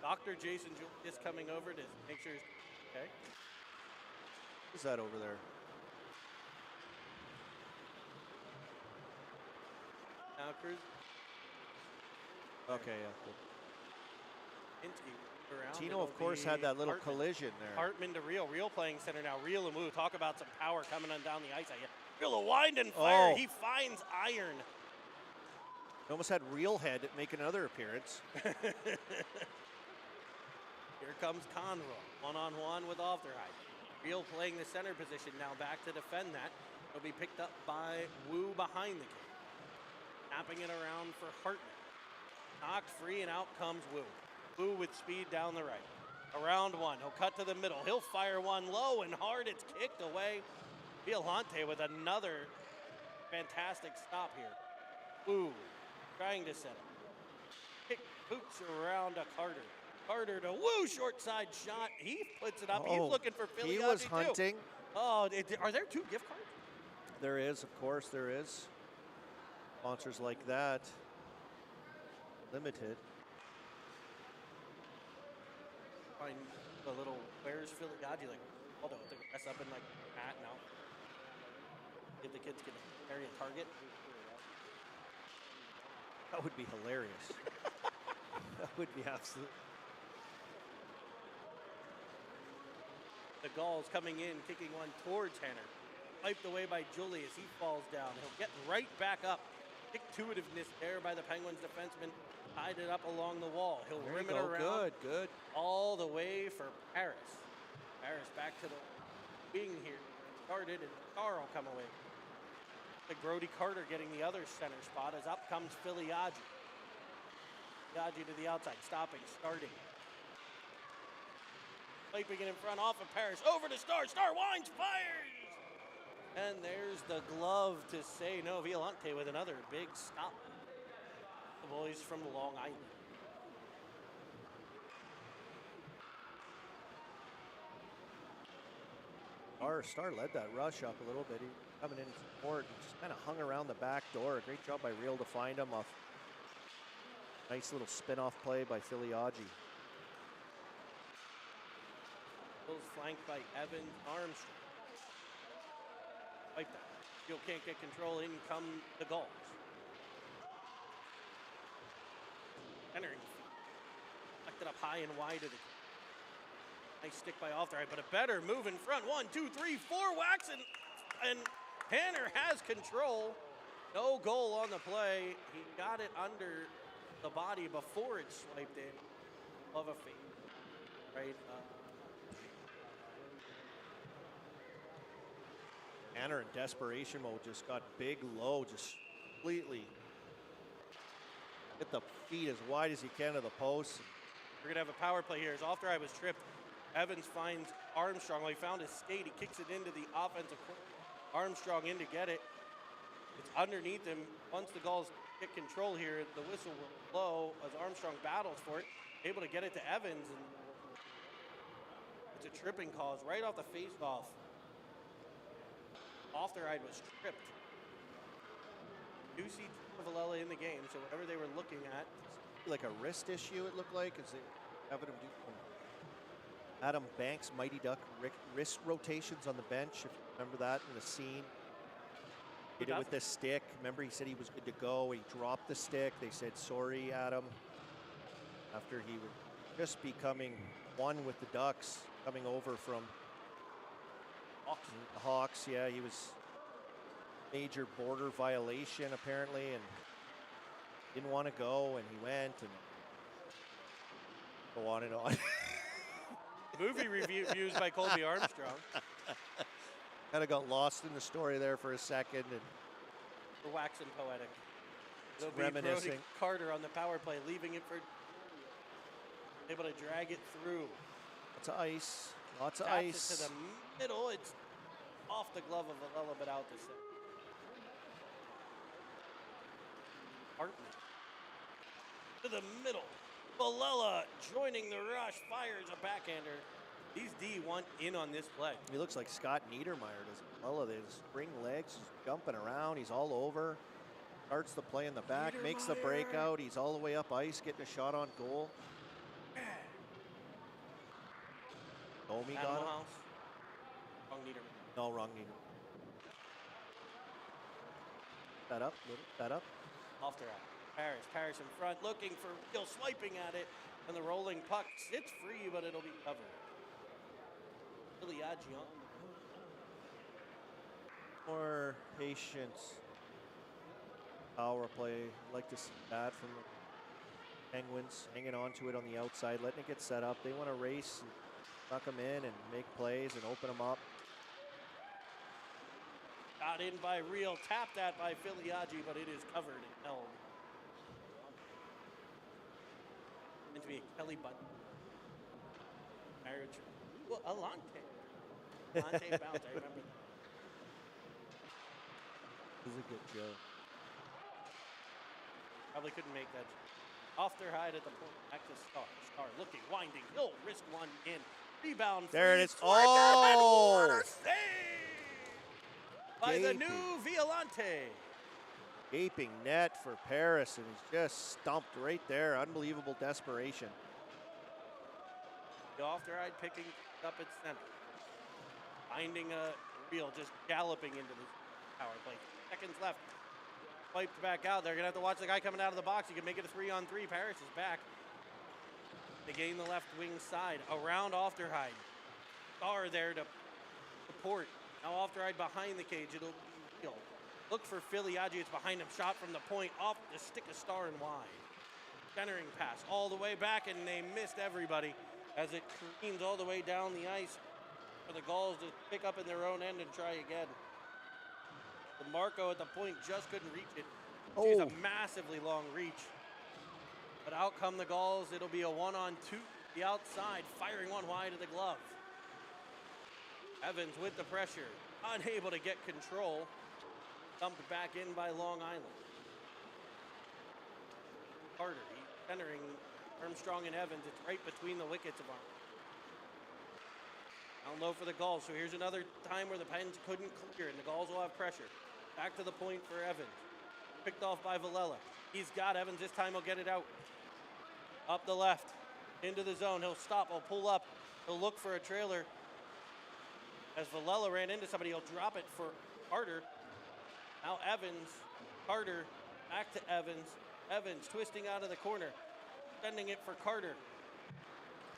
Dr. Jason is coming over to make sure he's okay. Who's that over there? Now Cruz. Okay, yeah. Cool. Pinsky around. Tino, of course, had that little collision there. Hartman to Real. Real playing center now. Real and Wu. Talk about some power coming on down the ice. Real a wind and fire. Oh. He finds iron. He almost had Real Head make another appearance. Here comes Conroe. One-on-one with Ofterheid. Real playing the center position now back to defend that. He'll be picked up by Wu behind the kid. Snapping it around for Hartman. Knocked free and out comes Wu. Wu with speed down the right. Around 1. He'll cut to the middle. He'll fire one low and hard. It's kicked away. Violante with another fantastic stop here. Wu trying to set it. Kick boots around to Carter. Carter to Wu, short side shot. He puts it up. He's looking for Philly. He was hunting. Oh, are there 2 gift cards? There is, of course, there is. Sponsors like that. Limited. Find the little, where's Philly Gaji? Like, hold on, they dress up in like hat now. If the kids can carry a target. That would be hilarious. That would be absolute. The Gulls coming in, kicking one towards Henner. Wiped away by Julius. He falls down. He'll get right back up. Stick-to-itiveness there by the Penguins defenseman. Tied it up along the wall. He'll There rim you it go. around. Good. All the way for Paris. Paris back to the wing here. Started, and Carl come away. The Grody Carter getting the other center spot as up comes Filiaggi. Filiaggi to the outside, stopping, starting. Wiping it in front off of Paris. Over to Star. Star winds, fires! And there's the glove to say no. Violante with another big stop. The boys from Long Island. Star led that rush up a little bit. He coming in support and just kind of hung around the back door. A great job by Real to find him off. Nice little spin-off play by Filiaggi. Flanked by Evan Armstrong. Wipe that. Still can't get control. In come the Gulls. Entering. Left it up high and wide of the. Nice stick by Alfred, but a better move in front. 1, 2, 3, 4 whacks, and Hanner has control. No goal on the play. He got it under the body before it swiped in. Of a fake. Right. Hanner in desperation mode just got big low, just completely hit the feet as wide as he can to the post. We're going to have a power play here. As Alfred was tripped, Evans finds Armstrong. Well, he found his skate. He kicks it into the offensive corner. Armstrong in to get it. It's underneath him. Once the Gulls get control here, the whistle will blow as Armstrong battles for it. Able to get it to Evans. And it's a tripping call. It's right off the face-off. Off-the-ride was tripped. You see Valella in the game, so whatever they were looking at. Like a wrist issue, it looked like, as they having him do Adam Banks, Mighty Duck wrist rotations on the bench. If you remember that in the scene. He did it with this stick. Remember, he said he was good to go. He dropped the stick. They said, sorry, Adam. After he was just becoming one with the Ducks, coming over from the Hawks. Yeah, he was major border violation apparently, and didn't want to go, and he went, and go on and on. Movie reviews by Colby Armstrong. Kind of got lost in the story there for a second, and For waxing poetic. It'll be reminiscing. Brody Carter on the power play, leaving it for able to drag it through. Lots of ice. Lots of Taps ice. it to the middle. It's off the glove of Valella, but out the center. Hartman to the middle. Valella joining the rush, fires a backhander. These D want in on this play. He looks like Scott Niedermeyer does. Well, his spring legs, he's jumping around. He's all over. Starts the play in the back, makes the breakout. He's all the way up ice, getting a shot on goal. Domi got him. House. Wrong Niederman. No, wrong Niedermeyer. That up, that up. Off the right. Paris in front, looking for Gill, swiping at it, and the rolling puck sits free, but it'll be covered. Filiaggi on. More patience. Power play. Like to see that from the Penguins, hanging on to it on the outside, letting it get set up. They want to race and tuck them in and make plays and open them up. Got in by Real, tapped at by Filiaggi, but it is covered and held. Meant to be a Kelly Button. Marriage. Well, Alante. Alante bounce, I remember that. This is a good joke. Probably couldn't make that. Off their hide at the point. Back to Star. Star looking, winding. He'll risk one in. Rebound. There it is. What Oh! a save by the new Violante. Gaping net for Paris, and he's just stumped right there. Unbelievable desperation. The off their hide picking up at center. Finding a Real, just galloping into the power play. Seconds left. Wiped back out. They're going to have to watch the guy coming out of the box. He can make it a 3-on-3. Paris is back. They gain the left wing side around Ofterhide. Star there to support. Now Ofterhide behind the cage. It'll be real. Look for Filiaggi. It's behind him. Shot from the point. Off the stick of Star and wide. Centering pass all the way back, and they missed everybody as it careens all the way down the ice for the Gulls to pick up in their own end and try again. Marco at the point just couldn't reach it. She's a massively long reach. But out come the Gulls. It'll be a 1-on-2. The outside, firing one wide of the glove. Evans with the pressure, unable to get control. Dumped back in by Long Island. Carter, he's centering Armstrong and Evans. It's right between the wickets of Armstrong. Down low for the Gulls. So here's another time where the Pens couldn't clear, and the Gulls will have pressure. Back to the point for Evans. Picked off by Villela. He's got Evans. This time he'll get it out. Up the left. Into the zone. He'll stop. He'll pull up. He'll look for a trailer. As Villela ran into somebody, he'll drop it for Carter. Now Evans. Carter. Back to Evans. Evans twisting out of the corner. Sending it for Carter.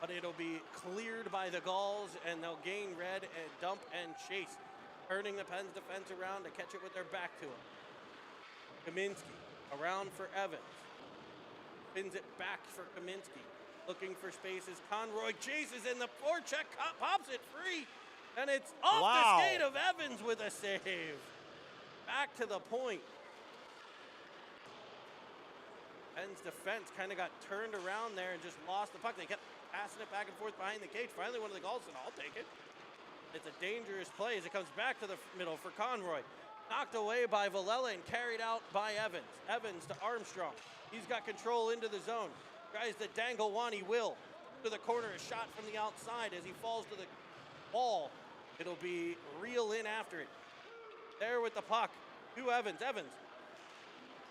But it'll be cleared by the Gulls, and they'll gain red and dump and chase. Turning the Pens defense around to catch it with their back to him. Kaminsky around for Evans. Spins it back for Kaminsky. Looking for spaces. Conroy chases in the forecheck. Pops it free. And it's off the skate of Evans with a save. Back to the point. Pens defense kind of got turned around there and just lost the puck. They kept passing it back and forth behind the cage. Finally, one of the Gulls said, I'll take it. It's a dangerous play as it comes back to the middle for Conroy. Knocked away by Villela and carried out by Evans. Evans to Armstrong. He's got control into the zone. Tries to dangle one, he will. To the corner, a shot from the outside as he falls to the wall. It'll be reel in after it. There with the puck. To Evans. Evans.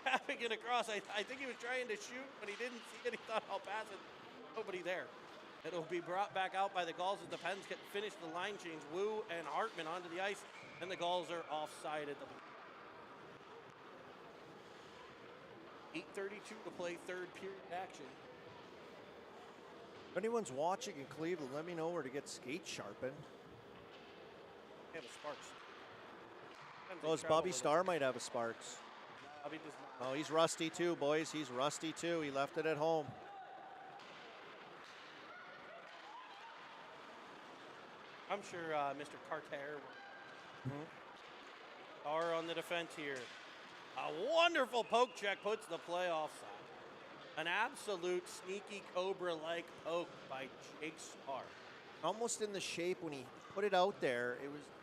Tapping it across. I think he was trying to shoot, but he didn't see it. He thought, I'll pass it. Nobody there. It'll be brought back out by the Gulls as the Pens get finished the line change. Wu and Hartman onto the ice, and the Gulls are offside at the 8:32 to play, third period action. If anyone's watching in Cleveland, let me know where to get skates sharpened. They have a Sparks. Oh, Bobby Starr might have a Sparks. Bobby does not. Oh, he's rusty too, boys. He's rusty too. He left it at home. I'm sure Mr. Carter are on the defense here. A wonderful poke check puts the play offside. An absolute sneaky Cobra-like poke by Jake Starr. Almost in the shape when he put it out there,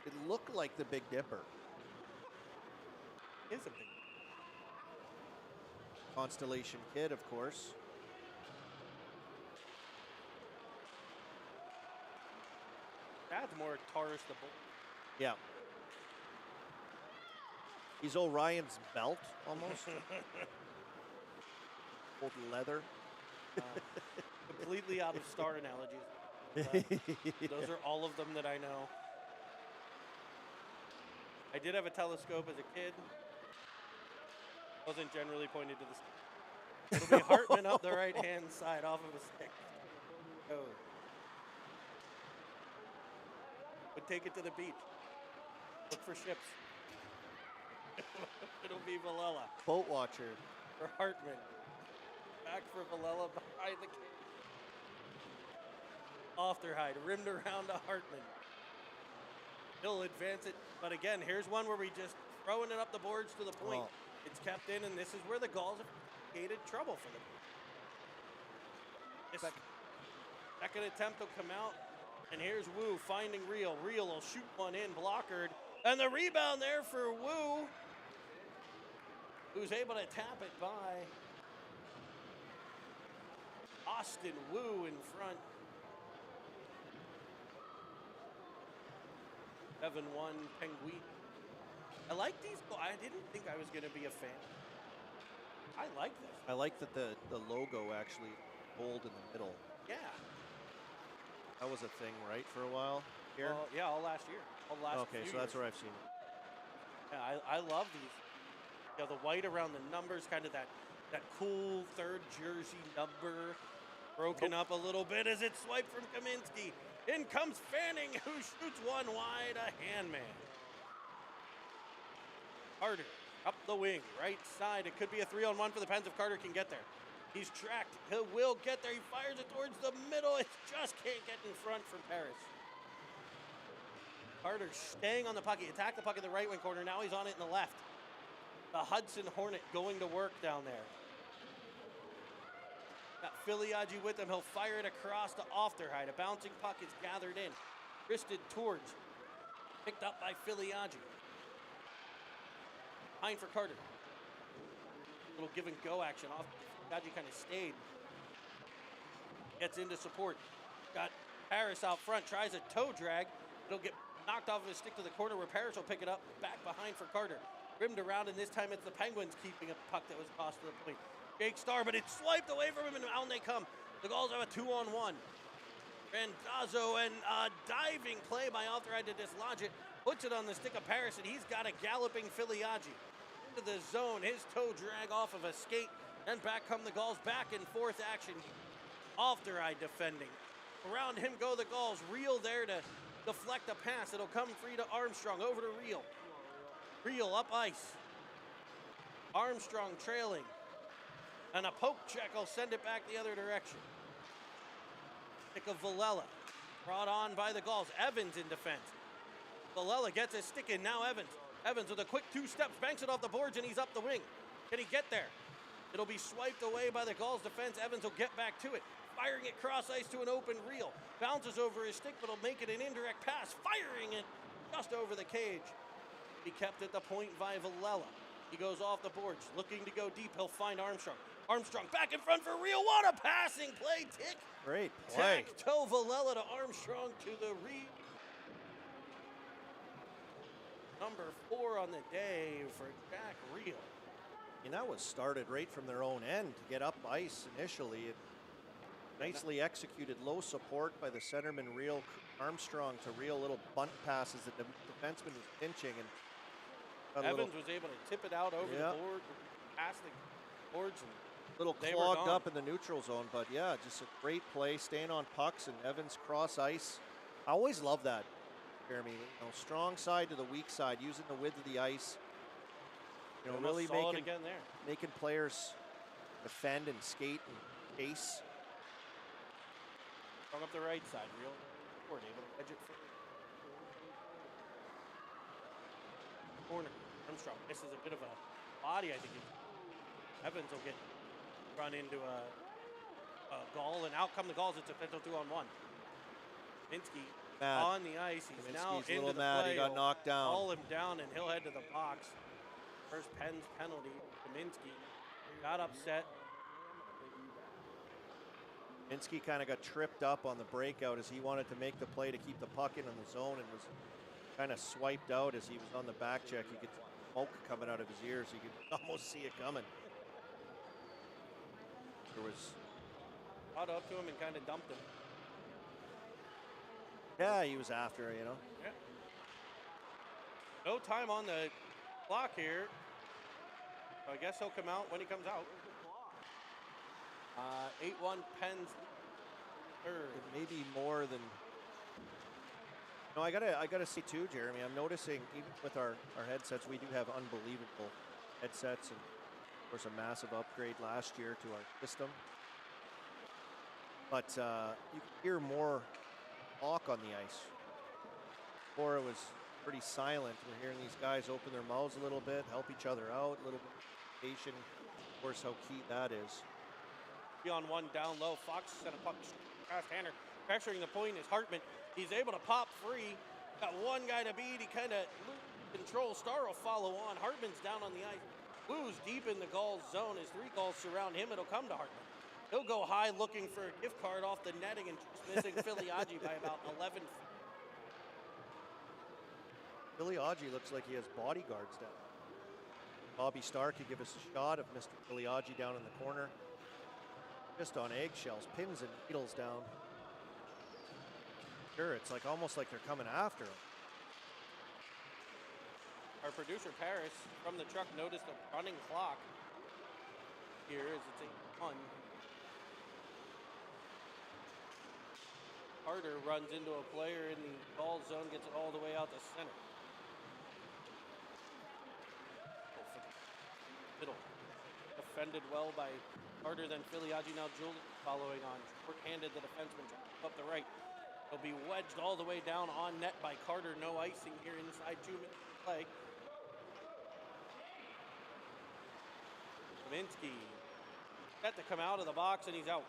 it looked like the Big Dipper. Is a big Constellation Kid, of course. That's more Taurus the Bull. Yeah. He's Orion's belt, almost. Old leather. Completely out of Star analogies. Those are all of them that I know. I did have a telescope as a kid. Wasn't generally pointed to the stick. It'll be Hartman up the right-hand side off of a stick. Oh. Would take it to the beach. Look for ships. It'll be Villela. Boat watcher. For Hartman. Back for Villela behind the cage. Ofterhide rimmed around to Hartman. He'll advance it, but again, here's one where we just throwing it up the boards to the point. Oh. It's kept in, and this is where the Gulls have created trouble for them. This second attempt will come out, and here's Wu finding Reel. Reel will shoot one in, blockered, and the rebound there for Wu, who's able to tap it by Austin Wu in front. 7-1 Penguin. I like these. I didn't think I was going to be a fan. I like this. I like that the logo actually bold in the middle. Yeah. That was a thing, right, for a while here? Yeah, all last year. All last Okay, few so that's years. where I've seen it. Yeah, I love these. The white around the numbers, kind of that cool third jersey number. Broken up a little bit as it's swiped from Kaminsky. In comes Fanning, who shoots one wide, a handman. Carter up the wing, right side. It could be a 3-on-1 for the Pens if Carter can get there. He's tracked. He will get there. He fires it towards the middle. It just can't get in front from Paris. Carter staying on the puck. He attacked the puck in the right wing corner. Now he's on it in the left. The Hudson Hornet going to work down there. Got Filiaggi with him. He'll fire it across to Ofterheide. A bouncing puck is gathered in. Wristed towards. Picked up by Filiaggi. Behind for Carter. Little give and go action off. Filiaggi kind of stayed. Gets into support. Got Paris out front. Tries a toe drag. It'll get knocked off of his stick to the corner where Paris will pick it up. Back behind for Carter. Rimmed around, and this time it's the Penguins keeping a puck that was tossed to the point. Jake Starr, but it's swiped away from him, and down they come. The Gulls have a 2-on-1. Randazzo, and a diving play by Ofterheide to dislodge it. Puts it on the stick of Paris, and he's got a galloping Filiaggi. Into the zone, his toe drag off of a skate, and back come the Gulls. Back and forth action. Ofterheide defending. Around him go the Gulls. Reel there to deflect a pass. It'll come free to Armstrong. Over to Reel. Reel up ice. Armstrong trailing. And a poke check will send it back the other direction. Stick of Villela. Brought on by the Gulls. Evans in defense. Villela gets his stick in. Now Evans. Evans with a quick 2 steps. Banks it off the boards and he's up the wing. Can he get there? It'll be swiped away by the Gulls defense. Evans will get back to it. Firing it cross ice to an open Reel. Bounces over his stick, but will make it an indirect pass. Firing it just over the cage. He kept at the point by Villela. He goes off the boards, looking to go deep. He'll find Armstrong. Armstrong back in front for Reel. What a passing play. Tick. Great play. Toe Villela to Armstrong to the number 4 on the day for Jack Reel. And that was started right from their own end to get up ice initially. It nicely executed low support by the centerman Reel Armstrong to Reel, little bunt passes that the defenseman was pinching, and Evans was able to tip it out over the board, past the boards, and little clogged up in the neutral zone. But yeah, just a great play, staying on pucks, and Evans cross ice. I always love that, Jeremy. You know, strong side to the weak side, using the width of the ice. You know, really making players defend and skate and chase. Strong up the right side, Reel forward, able to edge it forward. Corner. Armstrong misses a bit of a body, I think. Evans will get run into a goal, and out come the Gulls. It's a potential 2-on-1. Minsky on the ice. He's now into the play. He got knocked down. Haul him down, and he'll head to the box. First Pens penalty. Kaminsky got upset. Minsky kind of got tripped up on the breakout as he wanted to make the play to keep the puck in on the zone, and was kind of swiped out as he was on the back check. You could smoke coming out of his ears. You could almost see it coming. There was caught up to him and kind of dumped him. Yeah, he was after it, you know. Yeah. No time on the clock here. So I guess he'll come out when he comes out. 8-1 Pens third. It may be more than. No, I gotta see too, Jeremy. I'm noticing even with our headsets, we do have unbelievable headsets, and of course a massive upgrade last year to our system. But you can hear more talk on the ice. Before it was pretty silent. We're hearing these guys open their mouths a little bit, help each other out, a little bit of communication. Of course, how key that is. 3-on-1 down low. Fox sent a puck past Hanner. Pressuring the point is Hartman. He's able to pop free. Got one guy to beat. He kind of controls. Starr will follow on. Hartman's down on the ice. Blues deep in the Gulls zone. As 3 Gulls surround him, it'll come to Hartman. He'll go high looking for a gift card off the netting and just missing Filiaggi by about 11 feet. Filiaggi looks like he has bodyguards down. Bobby Starr could give us a shot of Mr. Filiaggi down in the corner. Just on eggshells, pins and needles down. Sure, it's like almost like they're coming after him. Our producer Paris from the truck noticed a running clock here as it's 8-1. Carter runs into a player in the ball zone, gets it all the way out to center. Middle. Defended well by Carter, then Filiaggi. Now Julian following on. Short-handed the defenseman up the right. He'll be wedged all the way down on net by Carter. No icing here inside 2 minutes of play. Kaminsky set to come out of the box, and he's out.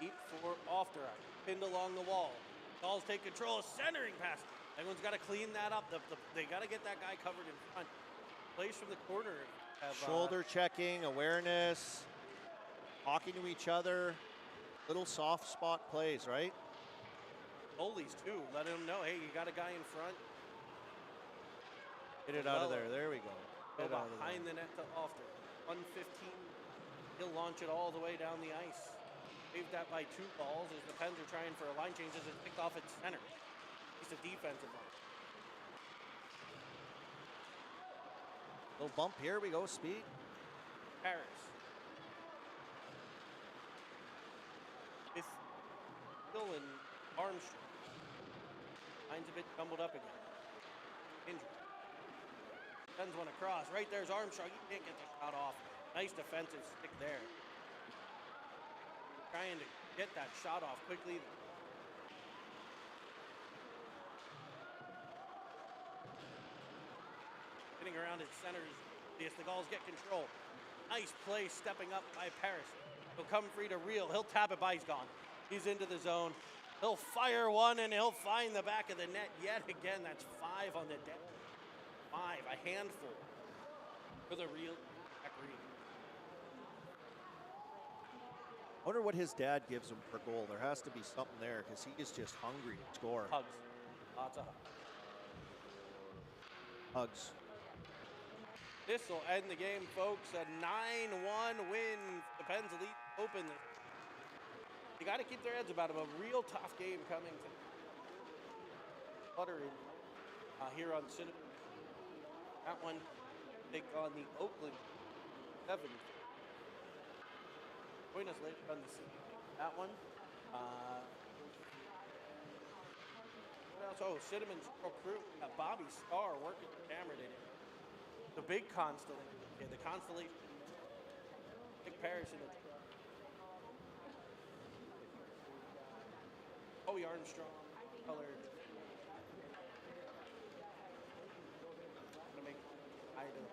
Deep for off the right. Pinned along the wall. Gulls take control. Centering pass. Everyone's got to clean that up. They got to get that guy covered in front. Plays from the corner. Shoulder checking, awareness, talking to each other. Little soft spot plays, right? Goalies too. Let him know, hey, you got a guy in front. Get it out of there. There we go. Go Get it out of there. behind the net to Ofter. 115. He'll launch it all the way down the ice. Saved that by 2 balls as the Pens are trying for a line change as it's picked off at center. It's a defensive line. Little bump here. We go. Speed. Paris. With Hill and Armstrong. Line's a bit tumbled up again. Injury. Sends one across. Right there's Armstrong. He can't get the shot off. Nice defensive stick there. Trying to get that shot off quickly. Getting around its centers. Yes, the Gulls get control. Nice play stepping up by Paris. He'll come free to Reel. He'll tap it by. He's gone. He's into the zone. He'll fire one and he'll find the back of the net yet again. That's 5 on the deck. 5, a handful for the Reel. I wonder what his dad gives him per goal. There has to be something there because he is just hungry to score. Hugs. Lots of Hugs. This will end the game, folks. A 9-1 win. The Pens lead open. You got to keep their heads about it. A real tough game coming to Butter here on Cinema. That one take on the Oakland 7. Join us later on the scene. That one. What else? Oh, Cinnamon's crew. Bobby Starr working the camera today. The big constellation. Yeah, the constellation. Big Paris in the. Howie Armstrong colored. Gonna make item.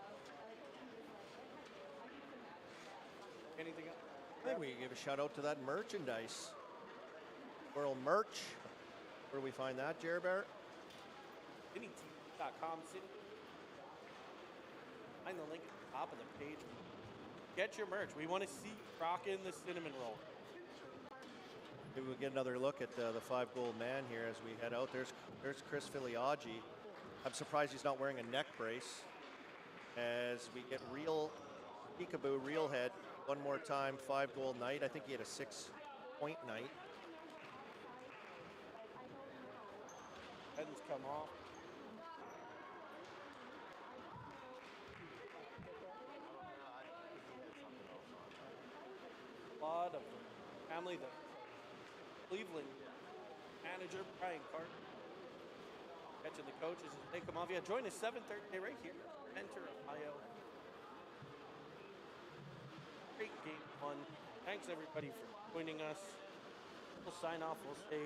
Anything else? I think we can give a shout out to that merchandise. World merch. Where do we find that, Jer Barrett? CityTeam.com. Find the link at the top of the page. Get your merch. We want to see you rocking the cinnamon roll. Maybe we'll get another look at the 5-goal man here as we head out. There's Chris Filiaggi. I'm surprised he's not wearing a neck brace. As we get Real Peekaboo, Real Head. One more time, 5-goal night. I think he had a 6-point night. Pens come off. A lot of family, the Cleveland manager, Brian Carter, catching the coaches as they come off. Yeah, join us 7:30 right here. Enter Ohio. Great game one. Thanks everybody for joining us. We'll sign off. We'll stay